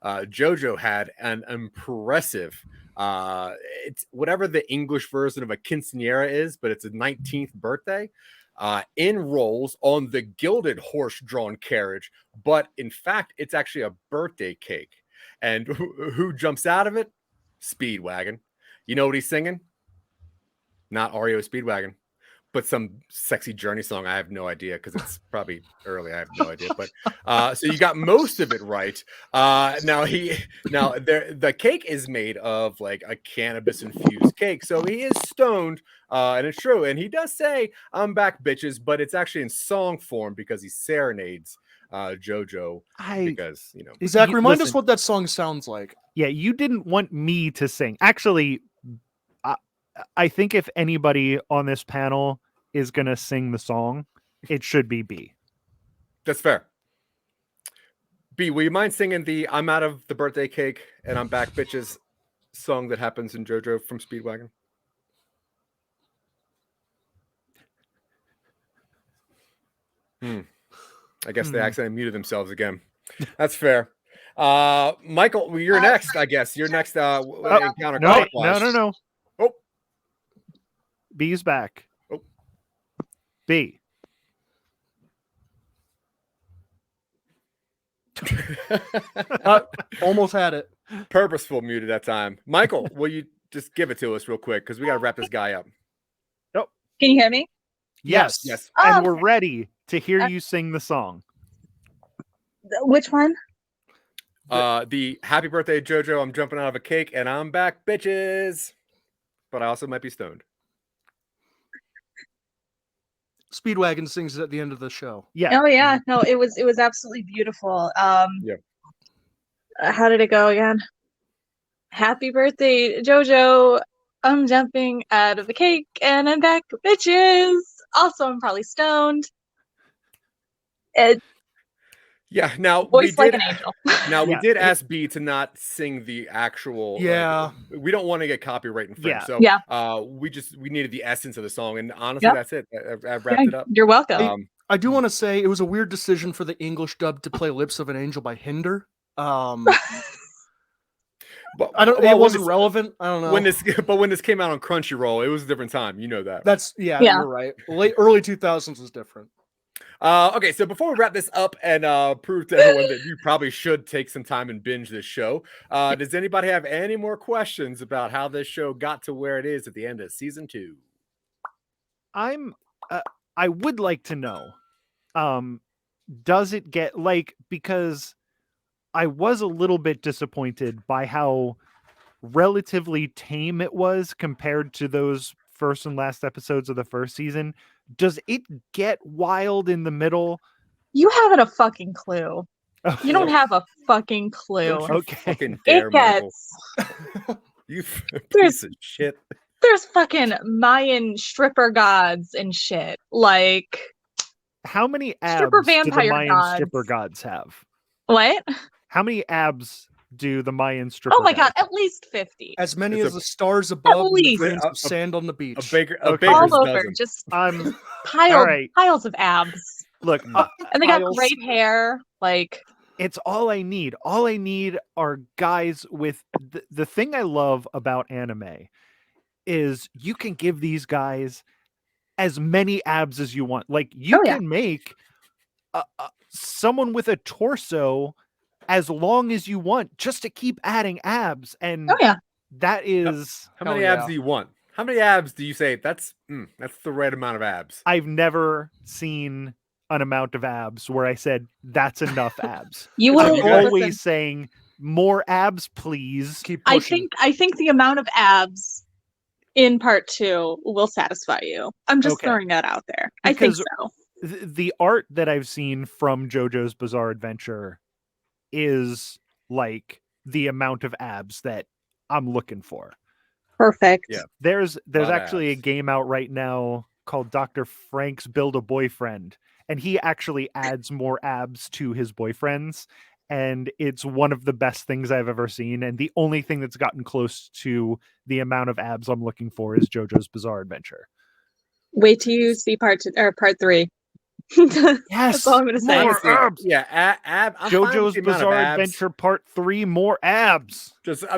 S9: JoJo had an impressive, it's whatever the English version of a quinceañera is, but it's a 19th birthday. Enrolls on the gilded horse-drawn carriage, but in fact, it's actually a birthday cake. And who jumps out of it? Speedwagon. You know what he's singing? Not REO Speedwagon, but some sexy Journey song. I have no idea because it's probably early. I have no idea. But so you got most of it right. The cake is made of like a cannabis infused cake, so he is stoned. And it's true. And he does say, I'm back, bitches, but it's actually in song form because he serenades JoJo. Because, you know.
S7: Zach, remind us what that song sounds like.
S10: Yeah, you didn't want me to sing. Actually, I think if anybody on this panel is going to sing the song, it should be B.
S9: That's fair. B, will you mind singing the I'm out of the birthday cake and I'm back, bitches song that happens in JoJo from Speedwagon? I guess they accidentally muted themselves again. That's fair. Michael, you're next, I guess. You're next. Encounter
S10: No.
S9: Oh.
S10: B's back.
S9: Oh.
S10: B.
S7: Almost had it.
S9: Purposeful muted that time. Michael, will you just give it to us real quick? Because we got to wrap this guy up.
S8: Can you hear me?
S10: Yes.
S8: Oh,
S10: And
S8: okay.
S10: we're ready to hear you sing the song.
S8: Which one?
S9: The happy birthday, JoJo. I'm jumping out of a cake and I'm back, bitches. But I also might be stoned.
S7: Speedwagon sings at the end of the show.
S10: Yeah.
S8: Oh yeah. No, it was absolutely beautiful. How did it go again? Happy birthday, JoJo. I'm jumping out of the cake and I'm back, bitches. Also, I'm probably stoned.
S9: Now
S8: Voice like an angel.
S9: We did ask B to not sing the actual. We don't want to get copyright infringed. So we needed the essence of the song, and honestly, that's it. I've wrapped it up.
S8: You're welcome.
S7: I do want to say it was a weird decision for the English dub to play "Lips of an Angel" by Hinder.
S9: But
S7: It wasn't relevant. I don't know.
S9: when this came out on Crunchyroll, it was a different time. You know that.
S7: That's you're right. Early 2000s was different.
S9: Okay, so before we wrap this up and prove to everyone that you probably should take some time and binge this show, does anybody have any more questions about how this show got to where it is at the end of season 2?
S10: I would like to know, does it get because I was a little bit disappointed by how relatively tame it was compared to those first and last episodes of the first season. Does it get wild in the middle?
S8: You haven't a fucking clue. You don't have a fucking clue.
S10: Okay.
S8: It gets.
S9: You piece of shit.
S8: There's fucking Mayan stripper gods and shit. Like,
S10: how many abs
S8: stripper
S10: do the
S8: vampire
S10: Mayan
S8: gods.
S10: stripper gods have?
S8: What?
S10: How many abs do the Mayan stripper
S8: Oh my god,
S10: gods
S8: at least 50.
S7: As many as the stars above and the
S8: least.
S7: grains of sand on the beach.
S8: All over, just piles of abs.
S10: Look,
S8: and they got great hair. Like,
S10: it's all I need. All I need are guys with the thing I love about anime is you can give these guys as many abs as you want. Like, you can make someone with a torso as long as you want, just to keep adding abs. And that is
S9: how many abs do you want? How many abs do you say that's the right amount of abs?
S10: I've never seen an amount of abs where I said that's enough abs.
S8: I'm
S10: always saying more abs, please.
S7: Keep pushing.
S8: I think the amount of abs in part 2 will satisfy you. I'm just throwing that out there. I think so.
S10: The art that I've seen from JoJo's Bizarre Adventure is like the amount of abs that I'm looking for.
S8: Perfect.
S9: Yeah.
S10: There's actually a game out right now called Dr. Frank's Build a Boyfriend, and he actually adds more abs to his boyfriends, and it's one of the best things I've ever seen, and the only thing that's gotten close to the amount of abs I'm looking for is JoJo's Bizarre Adventure.
S8: Wait till you see part 3.
S10: Yes,
S8: that's all I'm gonna say.
S10: More abs.
S9: Yeah,
S10: JoJo's Bizarre Adventure Part 3, more abs.
S9: There's the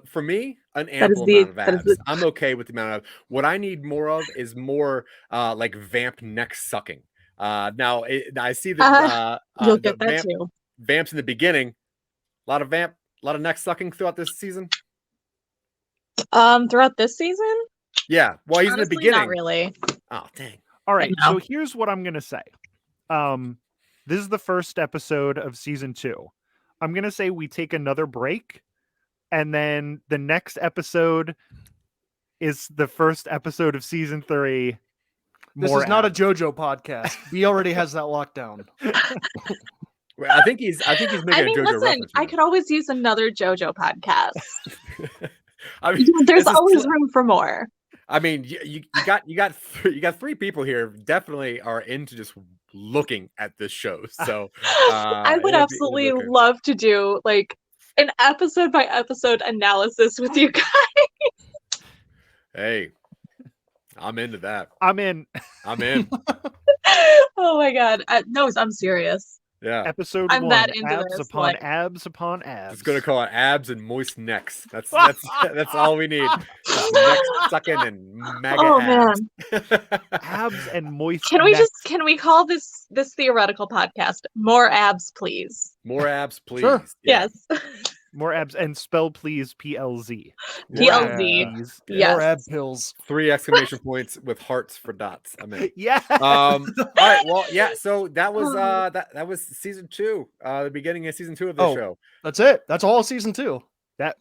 S9: for me an ample amount of abs. I'm okay with the amount of. What I need more of is more like vamp neck sucking. Now I see that
S8: you'll get that too.
S9: Vamps in the beginning, a lot of neck sucking throughout this season.
S8: Throughout this season?
S9: Yeah, well, he's
S8: honestly,
S9: in the beginning.
S8: Not really.
S9: Oh, dang.
S10: All right, so here's what I'm going to say. This is the first episode of season 2. I'm going to say we take another break, and then the next episode is the first episode of season 3.
S7: This is not a JoJo podcast. B already has that locked down.
S9: I think he's making a JoJo reference.
S8: I could always use another JoJo podcast.
S9: I mean,
S8: there's always room for more.
S9: I mean, you got 3 people here definitely are into just looking at this show. So
S8: I would absolutely love to do like an episode by episode analysis with you guys.
S9: Hey, I'm into that.
S10: I'm in.
S8: Oh my god! No, I'm serious.
S9: Yeah.
S10: Episode
S8: I'm
S10: 1,
S8: that into
S10: abs
S8: this,
S10: upon
S8: like...
S10: abs upon abs.
S9: It's gonna call it abs and moist necks. That's all we need. Neck sucking and mega abs.
S8: Man.
S10: Abs and moist.
S8: Can we call this theoretical podcast More Abs, Please?
S9: More abs, please.
S7: Sure.
S9: Yeah.
S8: Yes.
S10: More abs and spell please PLZ.
S8: PLZ. Yes.
S7: More ab pills.
S9: 3 exclamation points with hearts for dots. I mean,
S10: yeah.
S9: All right. Well, yeah. So that was that was season 2. The beginning of season 2 of the show.
S7: That's it. That's all season 2.
S10: That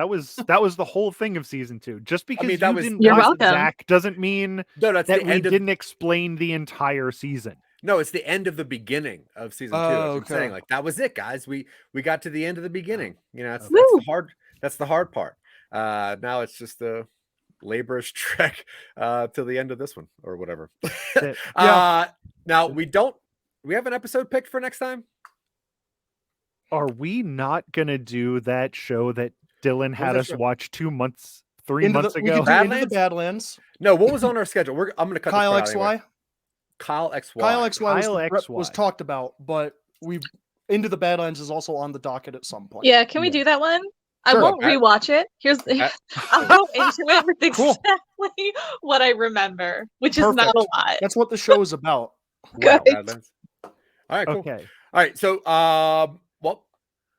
S10: was the whole thing of season 2. Just because
S8: you're welcome.
S10: Zach doesn't mean
S9: that's
S10: that we didn't explain the entire season.
S9: No, it's the end of the beginning of season 2. That's what I'm saying. Like, that was it, guys. We got to the end of the beginning. You know, that's the hard part. Now it's just a laborious trek till the end of this one or whatever. Now we have an episode picked for next time.
S10: Are we not gonna do that show that Dylan had us watch 3 months ago?
S7: Into the Badlands.
S9: No, what was on our schedule? I'm gonna cut
S7: Kyle
S9: this part
S7: XY.
S9: Anyway. Kyle XY.
S7: Kyle XY was talked about, but Into the Badlands is also on the docket at some point.
S8: Yeah, can we do that one? I
S9: Sure.
S8: won't rewatch it. I'll go into it with
S7: Cool.
S8: exactly what I remember, which is not
S7: Perfect.
S8: a lot.
S7: That's what the show is about.
S9: Wow,
S8: Good.
S9: Badlands. All right, cool.
S10: Okay.
S9: All right, so well,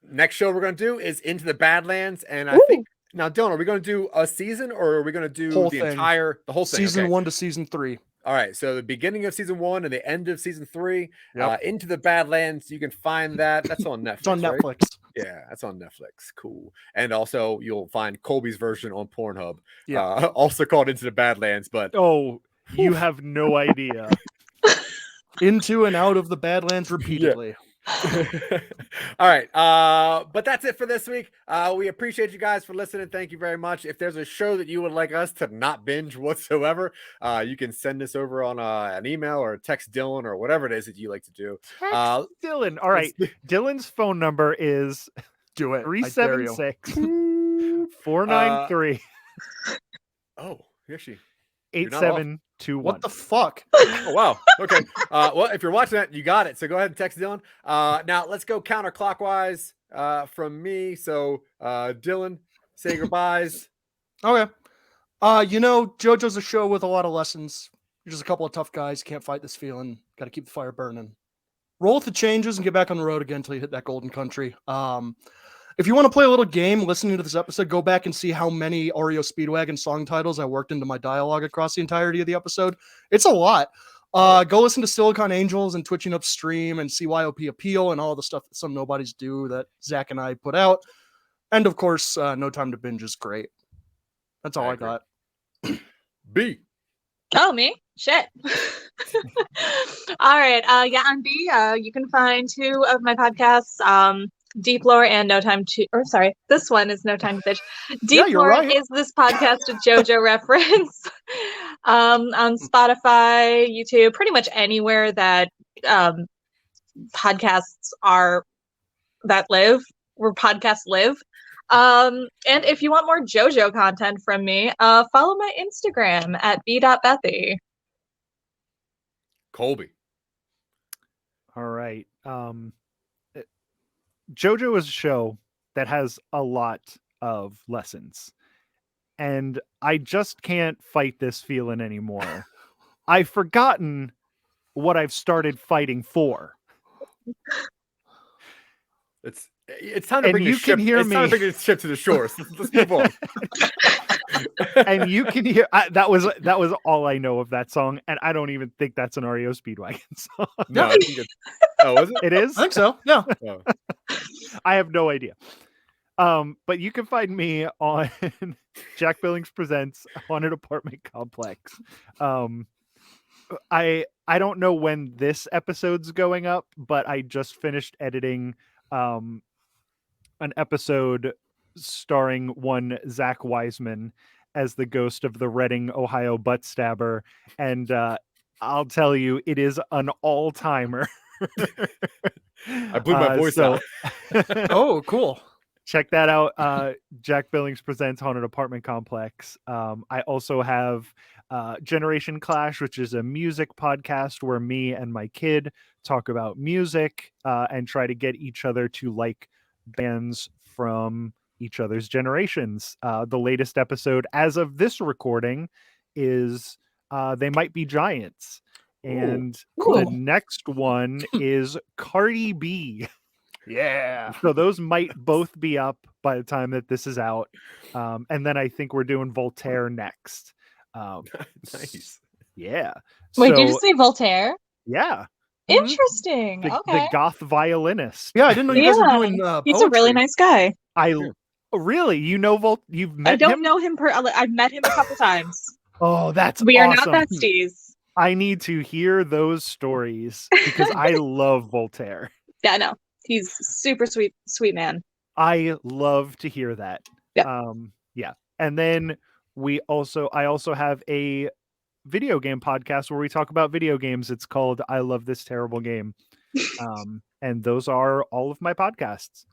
S9: next show we're gonna do is Into the Badlands, and I
S8: Ooh.
S9: think now, Dylan, are we gonna do a season or are we gonna do
S7: Whole
S9: the
S7: thing.
S9: whole thing?
S7: Season
S9: Okay.
S7: 1 to season 3.
S9: All right, so the beginning of season 1 and the end of season 3,
S7: Yep.
S9: Into the Badlands. You can find that. That's on Netflix.
S7: It's on
S9: right?
S7: Netflix.
S9: Yeah, that's on Netflix. Cool. And also, you'll find Colby's version on Pornhub.
S7: Yeah.
S9: Also called Into the Badlands, but
S10: Oh, you have no idea.
S7: Into and out of the Badlands repeatedly.
S9: all right, but that's it for this week. We appreciate you guys for listening. Thank you very much. If there's a show that you would like us to not binge whatsoever, you can send us over on an email or text Dylan or whatever it is that you like to do.
S10: Dylan. All right. Dylan's phone number is
S7: Do it. I dare you.
S10: 376-493.
S9: Oh, actually,
S10: 8721.
S7: What the fuck?
S9: oh wow. Okay. Well, if you're watching that, you got it. So go ahead and text Dylan. Now let's go counterclockwise from me. So Dylan, say goodbyes.
S7: Okay. JoJo's a show with a lot of lessons. You're just a couple of tough guys. Can't fight this feeling. Got to keep the fire burning. Roll with the changes and get back on the road again until you hit that golden country. If you want to play a little game listening to this episode, go back and see how many Oreo Speedwagon song titles I worked into my dialogue across the entirety of the episode. It's a lot. Go listen to Silicon Angels and Twitching Upstream and CYOP Appeal and all the stuff that some nobodies do that Zach and I put out. And of course, No Time to Binge is great. That's all I got.
S9: B.
S8: Oh, me? Shit. All right. I'm B. You can find 2 of my podcasts, Deep Lore and No Time to... Or sorry, this one is No Time to Bitch. Deep
S7: you're
S8: Lore
S7: right.
S8: is this podcast of JoJo Reference on Spotify, YouTube, pretty much anywhere that podcasts are that live, where podcasts live. And if you want more JoJo content from me, follow my Instagram at b.bethy.
S9: Colby.
S10: All right. JoJo is a show that has a lot of lessons. And I just can't fight this feeling anymore. I've forgotten what I've started fighting for.
S9: It's time to bring
S10: you
S9: the ship.
S10: can hear
S9: It's time to
S10: me.
S9: bring the ship to the shores. Let's move on.
S10: And you can hear that was all I know of that song, and I don't even think that's an REO Speedwagon song.
S9: No, I think oh, is it?
S10: It is?
S7: I think so. Yeah.
S9: Oh.
S10: I have no idea. But you can find me on Jack Billings Presents Haunted Apartment Complex. I don't know when this episode's going up, but I just finished editing an episode starring one Zach Wiseman as the ghost of the Reading, Ohio butt stabber, and I'll tell you, it is an all-timer.
S9: I blew my voice out.
S7: Oh, cool.
S10: Check that out. Jack Billings Presents Haunted Apartment Complex. I also have Generation Clash, which is a music podcast where me and my kid talk about music and try to get each other to like bands from each other's generations. The latest episode, as of this recording, is They Might Be Giants. And the next one is Cardi B.
S7: Yeah.
S10: So those might both be up by the time that this is out. And then I think we're doing Voltaire next.
S9: Nice.
S10: Yeah.
S8: Wait,
S10: So,
S8: did you say Voltaire?
S10: yeah.
S8: Interesting.
S10: The
S8: Okay.
S10: goth violinist.
S7: Yeah, I didn't know you guys were doing
S8: He's a really
S7: poetry.
S8: nice guy.
S10: Really? You know you've met
S8: I don't
S10: him?
S8: know him I've met him a couple times.
S10: Oh, that's
S8: We are
S10: awesome.
S8: not besties.
S10: I need to hear those stories because I love Voltaire.
S8: Yeah, no. He's super sweet man.
S10: I love to hear that.
S8: Yeah.
S10: Yeah. And then I also have a video game podcast where we talk about video games. It's called I Love This Terrible Game. And those are all of my podcasts.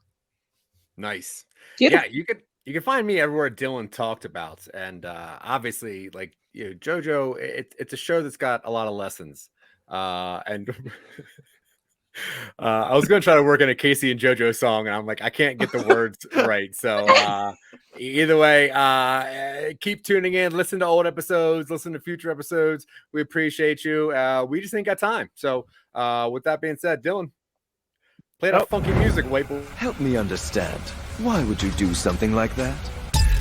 S9: Nice.
S8: Beautiful.
S9: Yeah, you can find me everywhere Dylan talked about, and obviously, like JoJo, it's a show that's got a lot of lessons, and I was going to try to work in a Casey and JoJo song, and I'm like, I can't get the words right. So either way, keep tuning in, listen to old episodes, listen to future episodes. We appreciate you. We just ain't got time. So with that being said, Dylan, play that funky music, white boy.
S1: Help me understand. Why would you do something like that?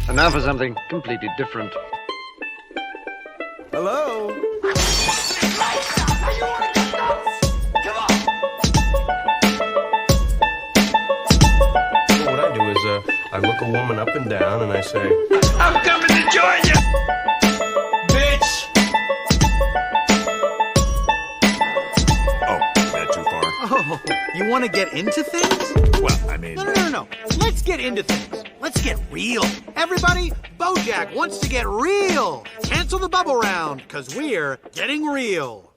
S2: And now for something completely different.
S1: Hello?
S3: What I do is I look a woman up and down and I say,
S4: I'm coming to join you, bitch.
S5: Oh, is that too far?
S6: Oh, you want to get into things?
S5: Well, I mean...
S6: No. Let's get into things. Let's get real. Everybody, BoJack wants to get real. Cancel the bubble round, because we're getting real.